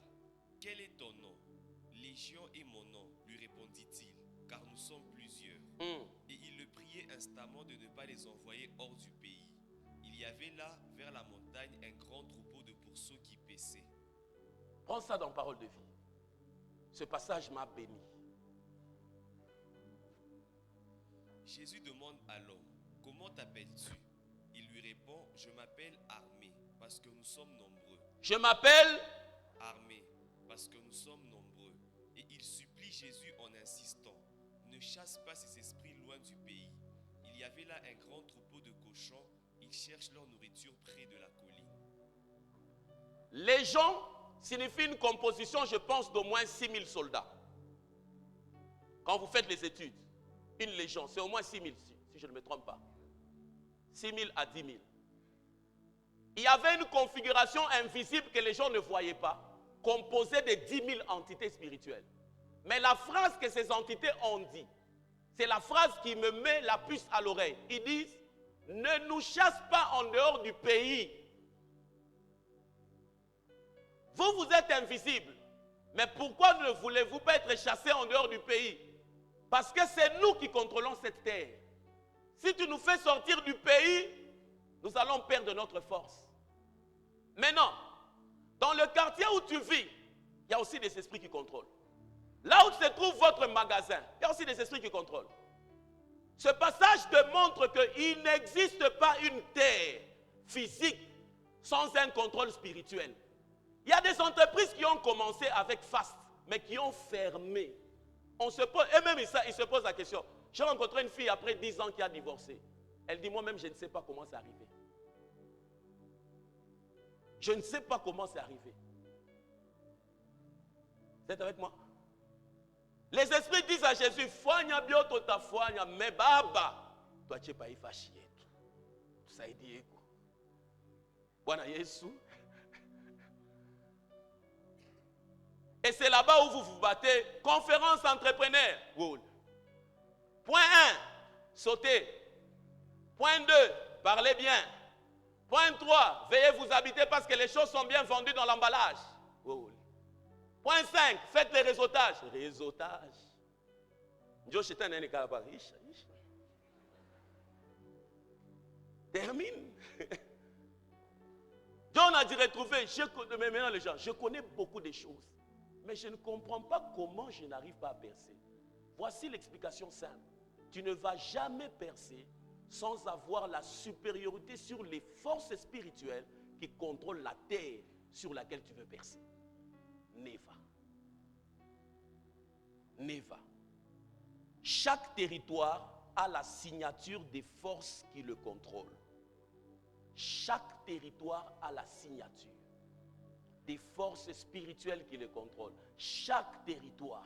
quel est ton nom? Légion est mon nom, lui répondit-il, car nous sommes plusieurs. Et il le priait instamment de ne pas les envoyer hors du pays. Il y avait là, vers la montagne, un grand troupeau de pourceaux qui paissaient.
Prends ça dans Parole de vie. Ce passage m'a béni.
Jésus demande à l'homme, comment t'appelles-tu? Il lui répond, je m'appelle Armée, parce que nous sommes nombreux.
Je m'appelle
Armée, parce que nous sommes nombreux. Et il supplie Jésus en insistant, ne chasse pas ces esprits loin du pays. Il y avait là un grand troupeau de cochons, ils cherchent leur nourriture près de la colline.
Légion signifie une composition, je pense, d'au moins 6000 soldats. Quand vous faites les études, une légion, c'est au moins 6000, si je ne me trompe pas. 6000 à 10 000. Il y avait une configuration invisible que les gens ne voyaient pas, composée de 10 000 entités spirituelles. Mais la phrase que ces entités ont dit, c'est la phrase qui me met la puce à l'oreille. Ils disent, ne nous chasse pas en dehors du pays. Vous êtes invisible. Mais pourquoi ne voulez-vous pas être chassés en dehors du pays? Parce que c'est nous qui contrôlons cette terre. Si tu nous fais sortir du pays, nous allons perdre notre force. Maintenant, dans le quartier où tu vis, il y a aussi des esprits qui contrôlent. Là où se trouve votre magasin, il y a aussi des esprits qui contrôlent. Ce passage démontre qu'il n'existe pas une terre physique sans un contrôle spirituel. Il y a des entreprises qui ont commencé avec Fast, mais qui ont fermé. On se pose, et même ça, il se pose la question. J'ai rencontré une fille après 10 ans qui a divorcé. Elle dit, moi-même, je ne sais pas comment c'est arrivé. Je ne sais pas comment c'est arrivé. Vous êtes avec moi? Les esprits disent à Jésus, Foigna bioto ta foigna, mais baba, toi tu n'es pas fâché. Tout ça est dit. Bwana Yesu. Et c'est là-bas où vous vous battez. Conférence entrepreneur. Point 1, sautez. Point 2, parlez bien. Point 3, veillez vous habiter parce que les choses sont bien vendues dans l'emballage. Point 5, faites les réseautages. Réseautage. Termine. John a dit retrouver. Mais maintenant les gens, je connais beaucoup de choses. Mais je ne comprends pas comment je n'arrive pas à percer. Voici l'explication simple. Tu ne vas jamais percer sans avoir la supériorité sur les forces spirituelles qui contrôlent la terre sur laquelle tu veux percer. Never. Never. Chaque territoire a la signature des forces qui le contrôlent. Chaque territoire a la signature des forces spirituelles qui le contrôlent. Chaque territoire.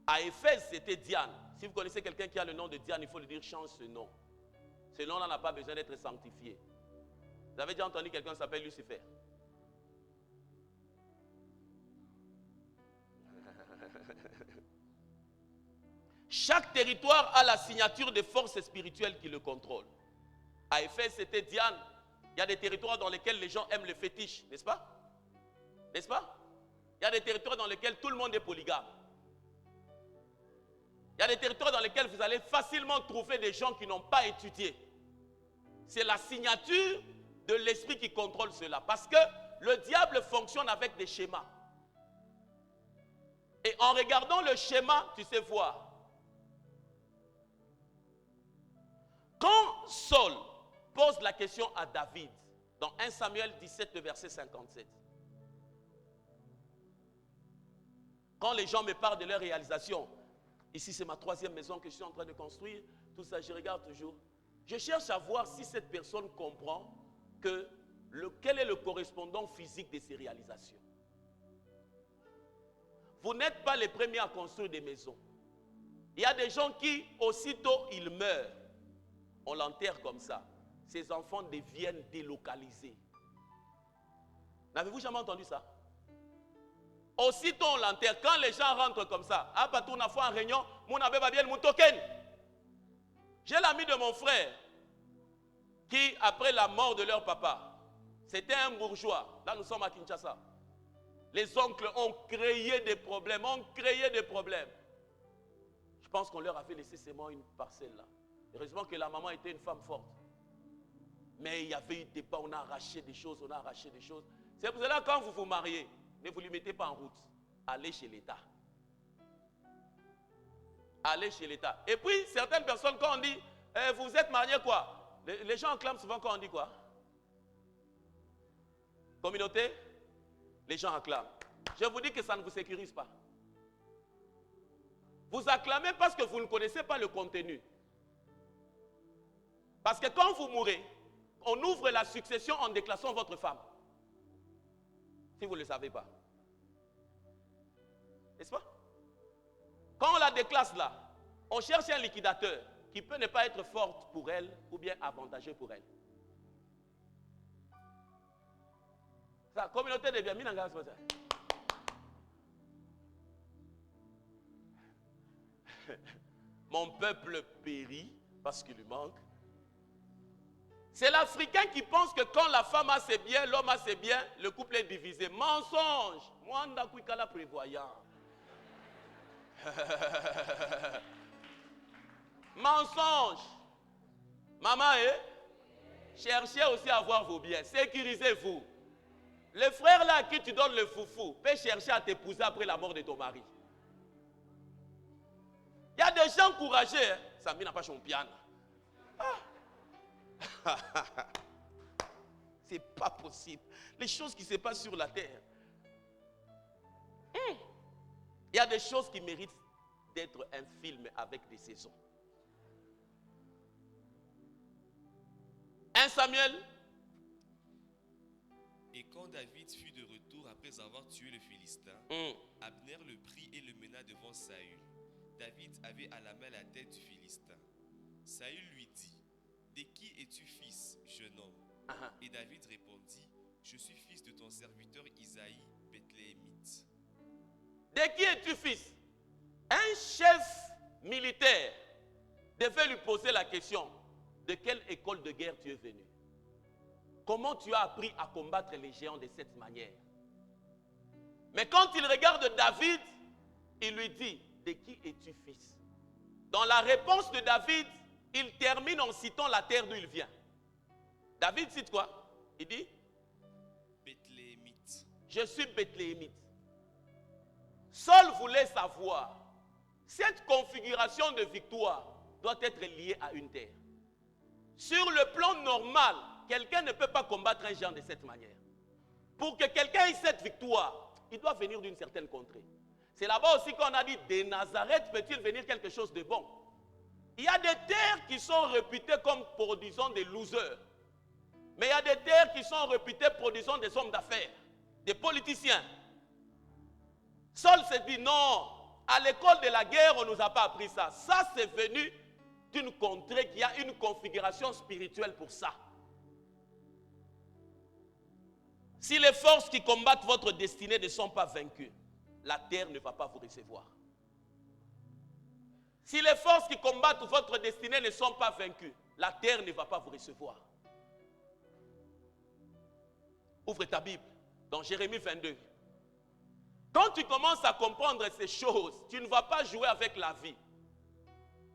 À Éphèse, c'était Diane. Si vous connaissez quelqu'un qui a le nom de Diane, il faut lui dire change ce nom. Ce nom-là n'a pas besoin d'être sanctifié. Vous avez déjà entendu quelqu'un qui s'appelle Lucifer? Chaque territoire a la signature des forces spirituelles qui le contrôlent. À Éphèse, c'était Diane. Il y a des territoires dans lesquels les gens aiment le fétiche, n'est-ce pas? N'est-ce pas? Il y a des territoires dans lesquels tout le monde est polygame. Il y a des territoires dans lesquels vous allez facilement trouver des gens qui n'ont pas étudié. C'est la signature de l'esprit qui contrôle cela. Parce que le diable fonctionne avec des schémas. Et en regardant le schéma, tu sais voir. Quand Saul pose la question à David dans 1 Samuel 17, le verset 57. Quand les gens me parlent de leur réalisation, ici c'est ma 3e maison que je suis en train de construire, tout ça, je regarde toujours. Je cherche à voir si cette personne comprend que quel est le correspondant physique de ces réalisations. Vous n'êtes pas les premiers à construire des maisons. Il y a des gens qui, aussitôt ils meurent, on l'enterre comme ça. Ces enfants deviennent délocalisés. N'avez-vous jamais entendu ça? Aussitôt on l'enterre. Quand les gens rentrent comme ça, on a fait en réunion, j'ai l'ami de mon frère qui, après la mort de leur papa, c'était un bourgeois. Là, nous sommes à Kinshasa. Les oncles ont créé des problèmes, Je pense qu'on leur avait laissé seulement une parcelle là. Heureusement que la maman était une femme forte. Mais il y avait eu des débat, on a arraché des choses. C'est pour cela que quand vous vous mariez, ne vous lui mettez pas en route. Allez chez l'État. Et puis, certaines personnes, quand on dit, vous êtes mariés quoi? Les gens acclament souvent quand on dit quoi? Communauté? Les gens acclament. Je vous dis que ça ne vous sécurise pas. Vous acclamez parce que vous ne connaissez pas le contenu. Parce que quand vous mourrez, on ouvre la succession en déclassant votre femme. Si vous ne le savez pas. N'est-ce pas? Quand on la déclasse là, on cherche un liquidateur qui peut ne pas être forte pour elle ou bien avantageux pour elle. La communauté devient minanga. Mon peuple périt parce qu'il lui manque. C'est l'Africain qui pense que quand la femme a ses biens, l'homme a ses biens, le couple est divisé. Mensonge. Moi, on a la prévoyant. Mensonge. Maman, cherchez aussi à avoir vos biens. Sécurisez-vous. Le frère là à qui tu donnes le foufou peut chercher à t'épouser après la mort de ton mari. Il y a des gens courageux. Ça n'a pas son piano. C'est pas possible. Les choses qui se passent sur la terre. Il y a des choses qui méritent d'être un film avec des saisons. 1 Samuel.
Et quand David fut de retour après avoir tué le Philistin, Abner le prit et le mena devant Saül. David avait à la main la tête du Philistin. Saül lui dit, « De qui es-tu fils, jeune homme ?» Et David répondit, « Je suis fils de ton serviteur Isaïe, Bethléemite. »
De qui es-tu fils? Un chef militaire devait lui poser la question, de quelle école de guerre tu es venu? Comment tu as appris à combattre les géants de cette manière? Mais quand il regarde David, il lui dit, de qui es-tu fils? Dans la réponse de David, il termine en citant la terre d'où il vient. David cite quoi? Il dit,
Bethléemite.
Je suis Bethléemite. Saul voulait savoir, cette configuration de victoire doit être liée à une terre. Sur le plan normal, quelqu'un ne peut pas combattre un géant de cette manière. Pour que quelqu'un ait cette victoire, il doit venir d'une certaine contrée. C'est là-bas aussi qu'on a dit, de Nazareth peut-il venir quelque chose de bon? Il y a des terres qui sont réputées comme produisant des losers. Mais il y a des terres qui sont réputées produisant des hommes d'affaires, des politiciens. Saul s'est dit, non, à l'école de la guerre, on ne nous a pas appris ça. Ça, c'est venu d'une contrée qui a une configuration spirituelle pour ça. Si les forces qui combattent votre destinée ne sont pas vaincues, la terre ne va pas vous recevoir. Si les forces qui combattent votre destinée ne sont pas vaincues, la terre ne va pas vous recevoir. Ouvre ta Bible dans Jérémie 22. Quand tu commences à comprendre ces choses, tu ne vas pas jouer avec la vie.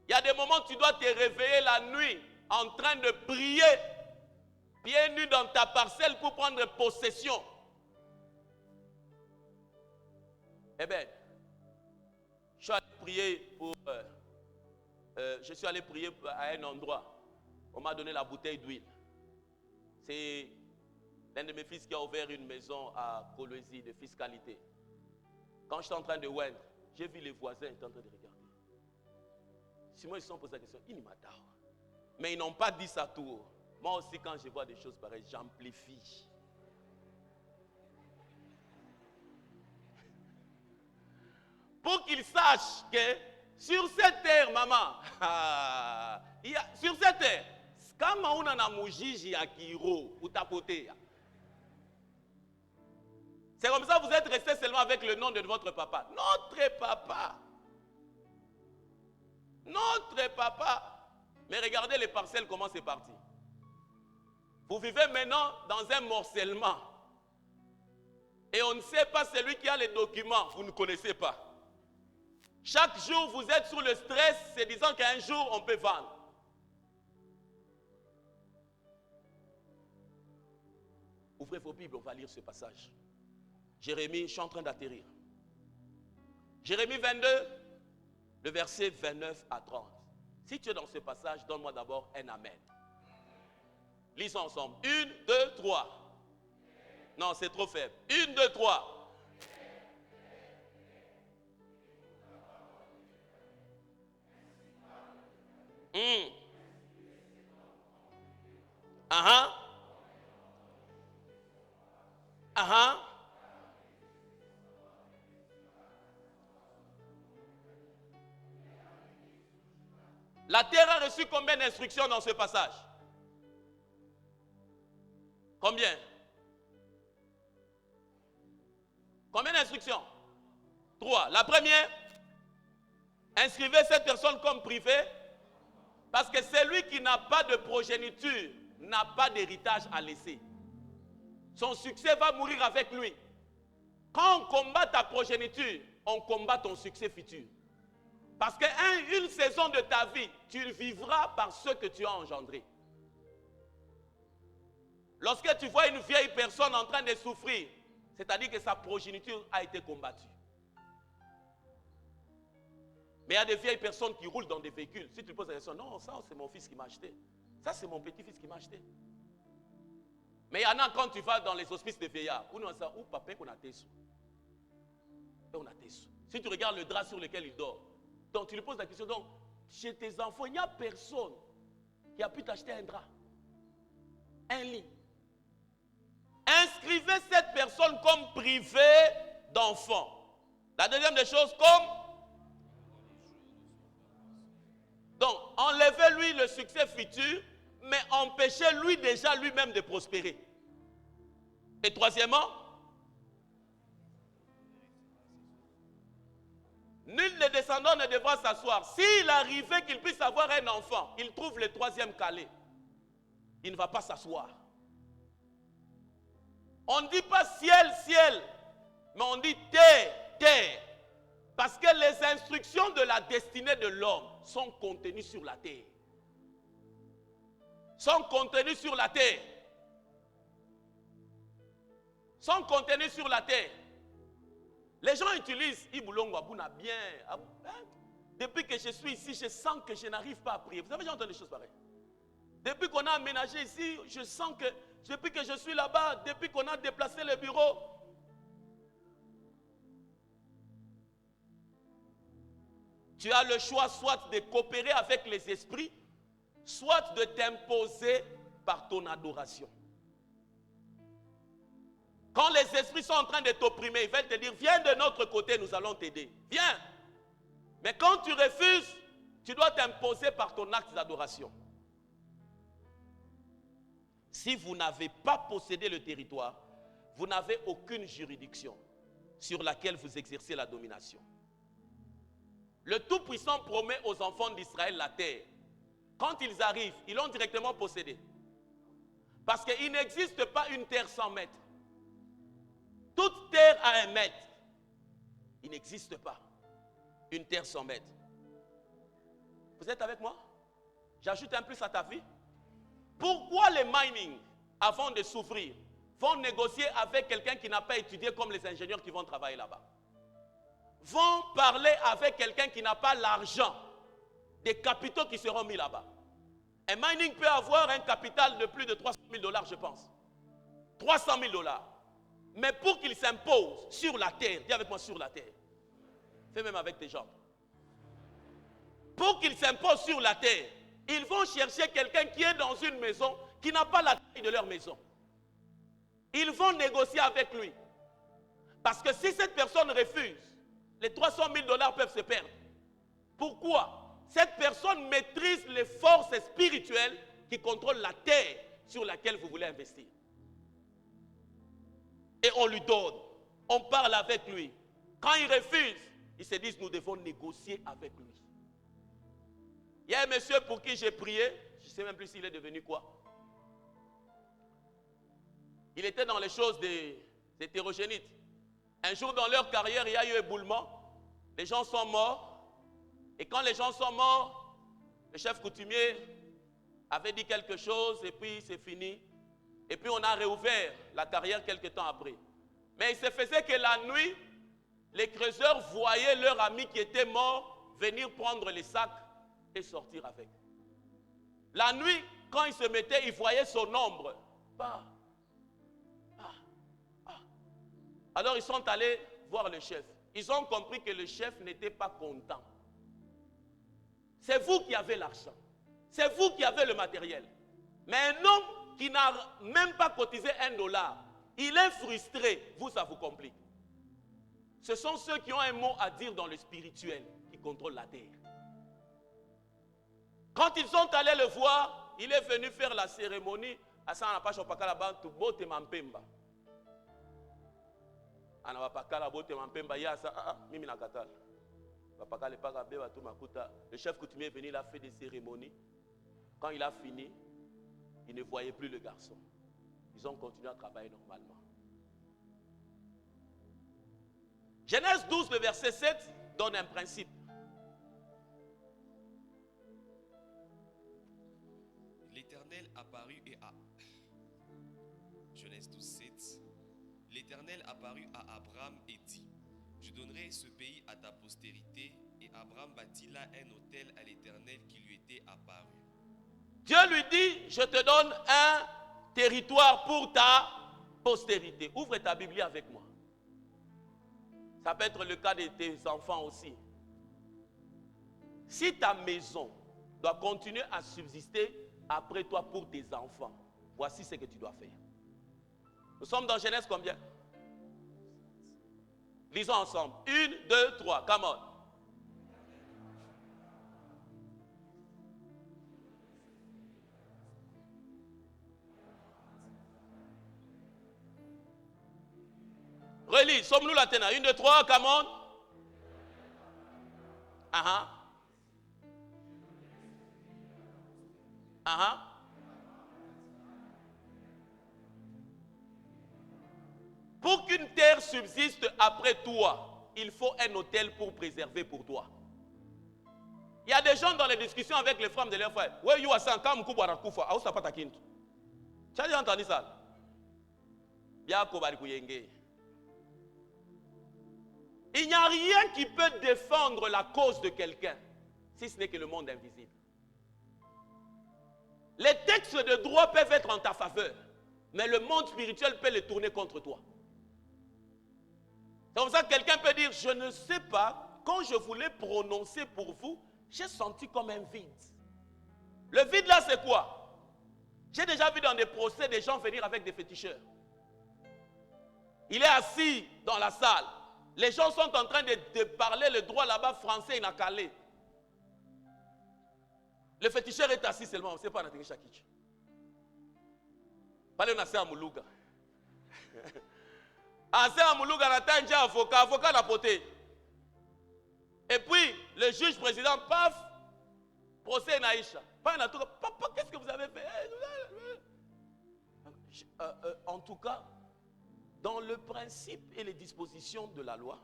Il y a des moments où tu dois te réveiller la nuit en train de prier, pieds nus dans ta parcelle pour prendre possession. Eh bien, je suis allé prier à un endroit. On m'a donné la bouteille d'huile. C'est l'un de mes fils qui a ouvert une maison à Colosie de fiscalité. Quand j'étais en train de oindre, j'ai vu les voisins étant en train de regarder. Si moi ils se sont posé la question, il m'adore. Mais ils n'ont pas dit ça tout haut. Moi aussi, quand je vois des choses pareilles, j'amplifie. Pour qu'ils sachent que sur cette terre, maman, sur cette terre, quand on a un mujiji à Kiro ou tapoté, c'est comme ça que vous êtes resté seulement avec le nom de votre papa. Notre papa. Notre papa. Mais regardez les parcelles, comment c'est parti. Vous vivez maintenant dans un morcellement. Et on ne sait pas celui qui a les documents, vous ne connaissez pas. Chaque jour, vous êtes sous le stress, c'est disant qu'un jour, on peut vendre. Ouvrez vos Bibles, on va lire ce passage. Jérémie, je suis en train d'atterrir. Jérémie 22, le verset 29 à 30. Si tu es dans ce passage, donne-moi d'abord un amen. Lisons ensemble. 1, 2, 3. Non, c'est trop faible. 1, 2, 3. La terre a reçu combien d'instructions dans ce passage? Combien? Combien d'instructions? 3. La première, inscrivez cette personne comme privée, parce que celui qui n'a pas de progéniture n'a pas d'héritage à laisser. Son succès va mourir avec lui. Quand on combat ta progéniture, on combat ton succès futur. Parce qu'une saison de ta vie, tu vivras par ce que tu as engendré. Lorsque tu vois une vieille personne en train de souffrir, c'est-à-dire que sa progéniture a été combattue. Mais il y a des vieilles personnes qui roulent dans des véhicules. Si tu poses la question, non, ça c'est mon fils qui m'a acheté. Ça c'est mon petit-fils qui m'a acheté. Mais il y en a quand tu vas dans les hospices de vieillards, où papa qu'on a tes sous. Si tu regardes le drap sur lequel il dort, donc tu lui poses la question, donc chez tes enfants, il n'y a personne qui a pu t'acheter un drap, un lit. Inscrivez cette personne comme privée d'enfant. La deuxième des choses, comme... Donc, enlevez-lui le succès futur, mais empêchez-lui déjà lui-même de prospérer. Et troisièmement, nul des descendants ne devra s'asseoir. S'il arrivait qu'il puisse avoir un enfant, il trouve le troisième calé. Il ne va pas s'asseoir. On ne dit pas ciel, ciel, mais on dit terre, terre. Parce que les instructions de la destinée de l'homme sont contenues sur la terre. Sont contenues sur la terre. Sont contenues sur la terre. Les gens utilisent Ibulongo Abuna bien. Depuis que je suis ici, je sens que je n'arrive pas à prier. Vous avez déjà entendu des choses pareilles? Depuis qu'on a aménagé ici, je sens que, depuis que je suis là-bas, depuis qu'on a déplacé le bureau, tu as le choix soit de coopérer avec les esprits, soit de t'imposer par ton adoration. Quand les esprits sont en train de t'opprimer, ils veulent te dire, viens de notre côté, nous allons t'aider. Viens. Mais quand tu refuses, tu dois t'imposer par ton acte d'adoration. Si vous n'avez pas possédé le territoire, vous n'avez aucune juridiction sur laquelle vous exercez la domination. Le Tout-Puissant promet aux enfants d'Israël la terre. Quand ils arrivent, ils l'ont directement possédée. Parce qu'il n'existe pas une terre sans maître. Toute terre a un maître. Il n'existe pas une terre sans maître. Vous êtes avec moi? J'ajoute un plus à ta vie. Pourquoi les mining, avant de s'ouvrir, vont négocier avec quelqu'un qui n'a pas étudié comme les ingénieurs qui vont travailler là-bas? Vont parler avec quelqu'un qui n'a pas l'argent des capitaux qui seront mis là-bas. Un mining peut avoir un capital de plus de 300 000 $, je pense. 300 000 $. Mais pour qu'il s'impose sur la terre, dis avec moi sur la terre. Fais même avec tes jambes. Pour qu'il s'impose sur la terre, ils vont chercher quelqu'un qui est dans une maison qui n'a pas la taille de leur maison. Ils vont négocier avec lui. Parce que si cette personne refuse, les 300 000 $ peuvent se perdre. Pourquoi? Cette personne maîtrise les forces spirituelles qui contrôlent la terre sur laquelle vous voulez investir. Et on lui donne, on parle avec lui. Quand il refuse, ils se disent nous devons négocier avec lui. Il y a un monsieur pour qui j'ai prié, je ne sais même plus s'il est devenu quoi. Il était dans les choses des hétérogénites. Un jour dans leur carrière, il y a eu éboulement. Les gens sont morts. Et quand les gens sont morts, le chef coutumier avait dit quelque chose et puis c'est fini. Et puis on a réouvert la carrière quelques temps après. Mais il se faisait que la nuit, les creuseurs voyaient leur ami qui était mort venir prendre les sacs et sortir avec. La nuit, quand il se mettait, il voyait son ombre. Alors ils sont allés voir le chef. Ils ont compris que le chef n'était pas content. C'est vous qui avez l'argent. C'est vous qui avez le matériel. Mais un homme qui n'a même pas cotisé $1, il est frustré. Vous, ça vous complique. Ce sont ceux qui ont un mot à dire dans le spirituel qui contrôlent la terre. Quand ils sont allés le voir, il est venu faire la cérémonie. Le chef coutumier est venu, il a fait des cérémonies. Quand il a fini, il ne voyait plus le garçon. Ils ont continué à travailler normalement. Genèse 12, le verset 7, donne un principe.
L'Éternel apparut Genèse 12, 7. L'Éternel apparut à Abraham et dit: je donnerai ce pays à ta postérité. Et Abraham bâtit là un autel à l'Éternel qui lui était apparu.
Dieu lui dit: je te donne un territoire pour ta postérité. Ouvre ta Bible avec moi. Ça peut être le cas de tes enfants aussi. Si ta maison doit continuer à subsister après toi pour tes enfants, voici ce que tu dois faire. Nous sommes dans Genèse combien? Lisons ensemble. 1, 2, 3. Come on. Relis. Sommes-nous là maintenant? 1, 2, 3. Come on. Pour qu'une terre subsiste après toi, il faut un autel pour préserver pour toi. Il y a des gens dans les discussions avec les femmes de leurs frères. Tu as déjà entendu ça? Il n'y a rien qui peut défendre la cause de quelqu'un, si ce n'est que le monde invisible. Les textes de droit peuvent être en ta faveur, mais le monde spirituel peut les tourner contre toi. C'est comme ça que quelqu'un peut dire: je ne sais pas, quand je voulais prononcer pour vous, j'ai senti comme un vide. Le vide là, c'est quoi? J'ai déjà vu dans des procès des gens venir avec des féticheurs. Il est assis dans la salle. Les gens sont en train de parler le droit là-bas français, il n'a calé. Le féticheur est assis seulement, on ne sait pas Nathalie Chakich. Parlez on a fait un Moulouga. Assez un Moulouga, on a avocat n'a poté. Et puis, le juge président, paf, procès Naïcha. Papa, qu'est-ce que vous avez fait? En tout cas, dans le principe et les dispositions de la loi,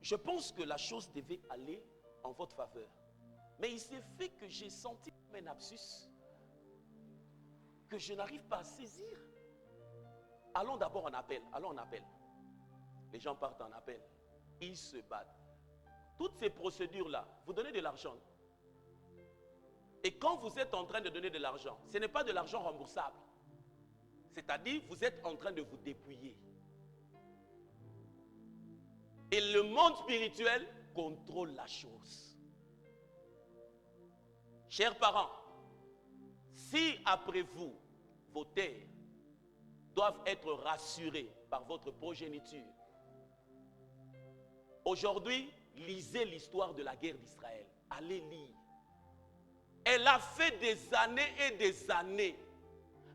je pense que la chose devait aller en votre faveur. Mais il s'est fait que j'ai senti comme un abscisse que je n'arrive pas à saisir. Allons d'abord en appel. Allons en appel. Les gens partent en appel. Ils se battent. Toutes ces procédures-là, vous donnez de l'argent. Et quand vous êtes en train de donner de l'argent, ce n'est pas de l'argent remboursable. C'est-à-dire, vous êtes en train de vous dépouiller. Et le monde spirituel contrôle la chose. Chers parents, si après vous, vos terres doivent être rassurées par votre progéniture, aujourd'hui, lisez l'histoire de la guerre d'Israël. Allez lire. Elle a fait des années et des années.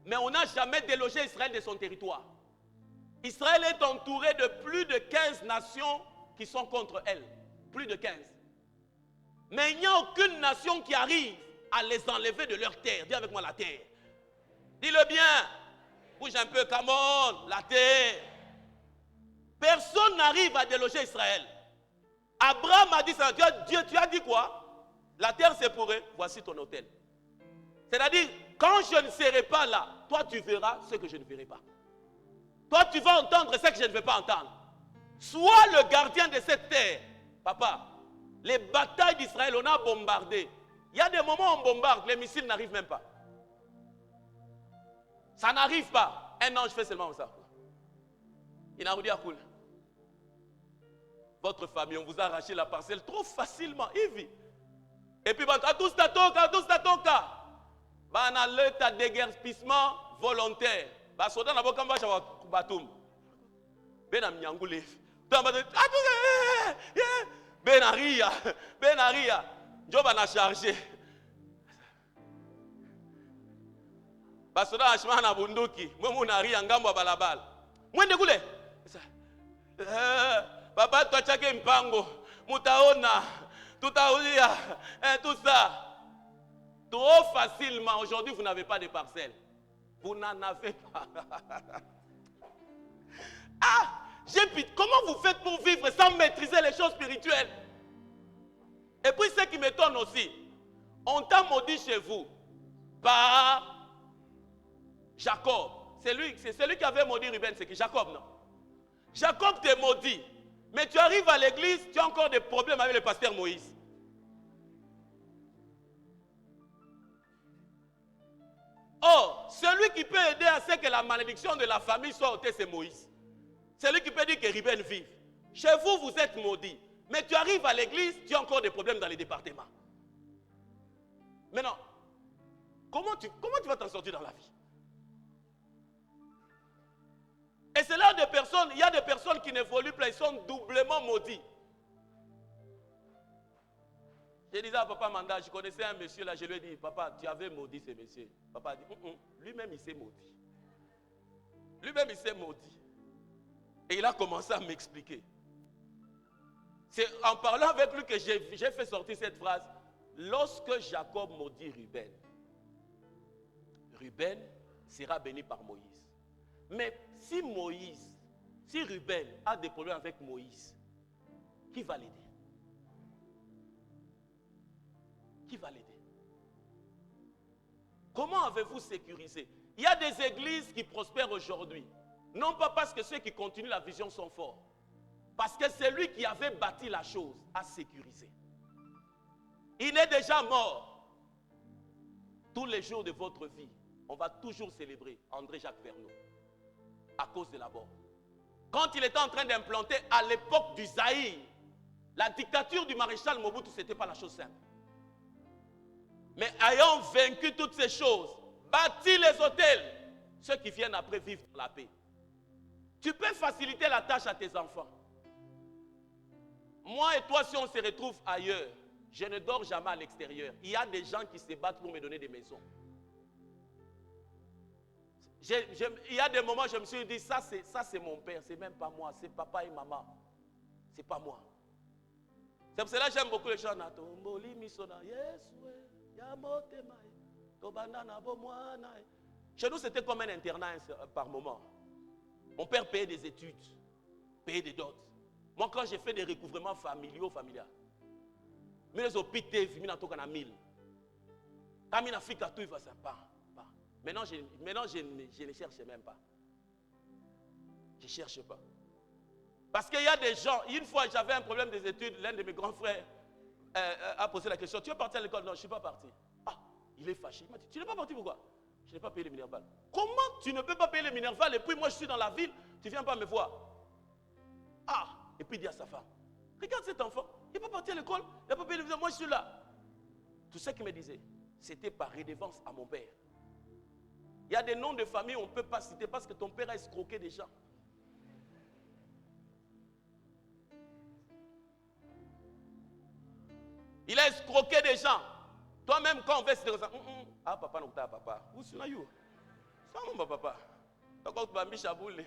Mais on n'a jamais délogé Israël de son territoire. Israël est entouré de plus de 15 nations qui sont contre elle. Plus de 15. Mais il n'y a aucune nation qui arrive à les enlever de leur terre. Dis avec moi la terre. Dis-le bien. Bouge un peu, come on, la terre. Personne n'arrive à déloger Israël. Abraham a dit ça. Dieu, tu as dit quoi? La terre c'est pour eux. Voici ton hôtel. C'est-à-dire, quand je ne serai pas là, toi tu verras ce que je ne verrai pas. Toi tu vas entendre ce que je ne vais pas entendre. Sois le gardien de cette terre. Papa, les batailles d'Israël, on a bombardé. Il y a des moments où on bombarde, les missiles n'arrivent même pas. Ça n'arrive pas. Un ange fait seulement ça. Il n'a rien dit à cool. Votre famille, on vous a arraché la parcelle trop facilement. Et puis, à tous tatoka. On a le déguerpissement volontaire. Soda na boka mba chawa kubatum. Bena mnyangule. Benaria. Job na chargé. Basoda ashima na bunduki. Mwemu na ria ngambo balabala. Mwende kule. Papa tuachake mpango. Mutaona. Tutaoulia. Tout ça. Trop facilement. Aujourd'hui, vous n'avez pas de parcelles. Vous n'en avez pas. Comment vous faites pour vivre sans maîtriser les choses spirituelles? Et puis ce qui m'étonne aussi, on t'a maudit chez vous par Jacob. C'est celui qui avait maudit Ruben, c'est qui? Jacob, non? Jacob t'est maudit. Mais tu arrives à l'église, tu as encore des problèmes avec le pasteur Moïse. Or, celui qui peut aider à ce que la malédiction de la famille soit ôtée, c'est Moïse. Celui qui peut dire que Ruben vive. Chez vous, vous êtes maudits. Mais tu arrives à l'église, tu as encore des problèmes dans les départements. Maintenant, comment tu vas t'en sortir dans la vie? Et c'est là des personnes, il y a des personnes qui n'évoluent pas, ils sont doublement maudits. Je disais à papa Manda, je connaissais un monsieur là, je lui ai dit, papa, tu avais maudit ce monsieur. Papa a dit, lui-même il s'est maudit. Lui-même il s'est maudit. Et il a commencé à m'expliquer. C'est en parlant avec lui que j'ai fait sortir cette phrase. Lorsque Jacob maudit Ruben, Ruben sera béni par Moïse. Mais si Ruben a des problèmes avec Moïse, qui va l'aider? Qui va l'aider? Comment avez-vous sécurisé? Il y a des églises qui prospèrent aujourd'hui. Non pas parce que ceux qui continuent la vision sont forts. Parce que c'est lui qui avait bâti la chose à sécuriser. Il est déjà mort. Tous les jours de votre vie, on va toujours célébrer André-Jacques Vergnaud à cause de la mort. Quand il était en train d'implanter à l'époque du Zaïre, la dictature du maréchal Mobutu, ce n'était pas la chose simple. Mais ayant vaincu toutes ces choses, bâti les hôtels, ceux qui viennent après vivent dans la paix. Tu peux faciliter la tâche à tes enfants. Moi et toi, si on se retrouve ailleurs, je ne dors jamais à l'extérieur. Il y a des gens qui se battent pour me donner des maisons. Il y a des moments où je me suis dit, ça c'est mon père, c'est même pas moi, c'est papa et maman. C'est pas moi. C'est pour cela que j'aime beaucoup les chants. Chez nous, c'était comme un internat par moment. Mon père payait des études, payait des dots. Moi, quand j'ai fait des recouvrements familiaux, mais les hôpitaux, je suis 1000. Quand je suis tout, il va sympa. Maintenant, je ne cherche même pas. Je ne cherche pas. Parce qu'il y a des gens, une fois j'avais un problème des études, l'un de mes grands frères a posé la question, tu es parti à l'école? Non, je ne suis pas parti. Il est fâché. Il m'a dit, tu n'es pas parti pourquoi? Je n'ai pas payé les Minerval. Comment tu ne peux pas payer les Minerval et puis moi je suis dans la ville, tu ne viens pas me voir? Ah, et puis il dit à sa femme, regarde cet enfant, il n'est pas parti à l'école, il n'a pas payé les Minerval, moi je suis là. Tout ce qu'il me disait, c'était par redevance à mon père. Il y a des noms de famille on ne peut pas citer parce que ton père a escroqué des gens. Il a escroqué des gens. Toi-même, quand on veut se dire ça, ah papa, non, t'as papa. Où est-ce que you? Ça, mon papa. Quand tu vas me chabouler.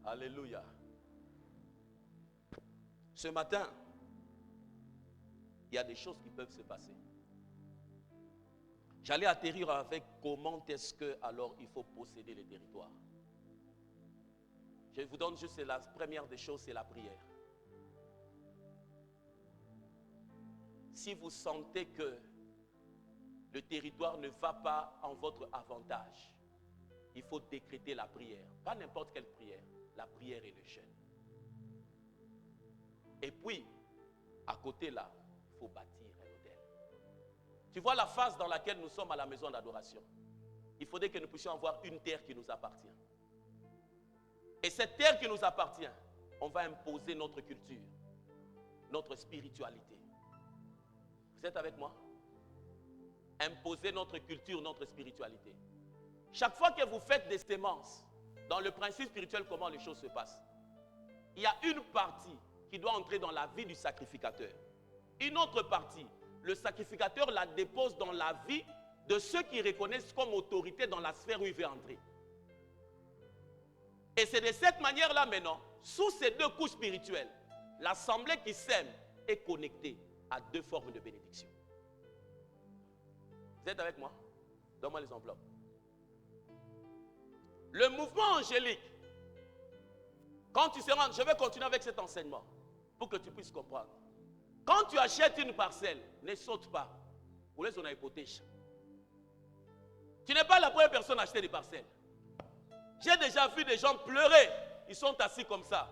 Alléluia. Ce matin, il y a des choses qui peuvent se passer. J'allais atterrir avec comment est-ce que alors il faut posséder les territoires. Je vous donne juste la première des choses, c'est la prière. Si vous sentez que le territoire ne va pas en votre avantage, il faut décréter la prière. Pas n'importe quelle prière, la prière et le jeûne. Et puis, à côté là, il faut bâtir un hôtel. Tu vois la phase dans laquelle nous sommes à la maison d'adoration. Il faudrait que nous puissions avoir une terre qui nous appartient. Et cette terre qui nous appartient, on va imposer notre culture, notre spiritualité. Vous êtes avec moi? Imposer notre culture, notre spiritualité. Chaque fois que vous faites des sémences, dans le principe spirituel, comment les choses se passent? Il y a une partie qui doit entrer dans la vie du sacrificateur. Une autre partie, le sacrificateur la dépose dans la vie de ceux qui reconnaissent comme autorité dans la sphère où il veut entrer. Et c'est de cette manière-là maintenant, sous ces deux couches spirituelles, l'assemblée qui sème est connectée à deux formes de bénédiction. Vous êtes avec moi? Donne-moi les enveloppes. Le mouvement angélique, quand tu seras, je vais continuer avec cet enseignement pour que tu puisses comprendre. Quand tu achètes une parcelle, ne saute pas. Ou laisse on a hypothèse. Tu n'es pas la première personne à acheter des parcelles. J'ai déjà vu des gens pleurer. Ils sont assis comme ça.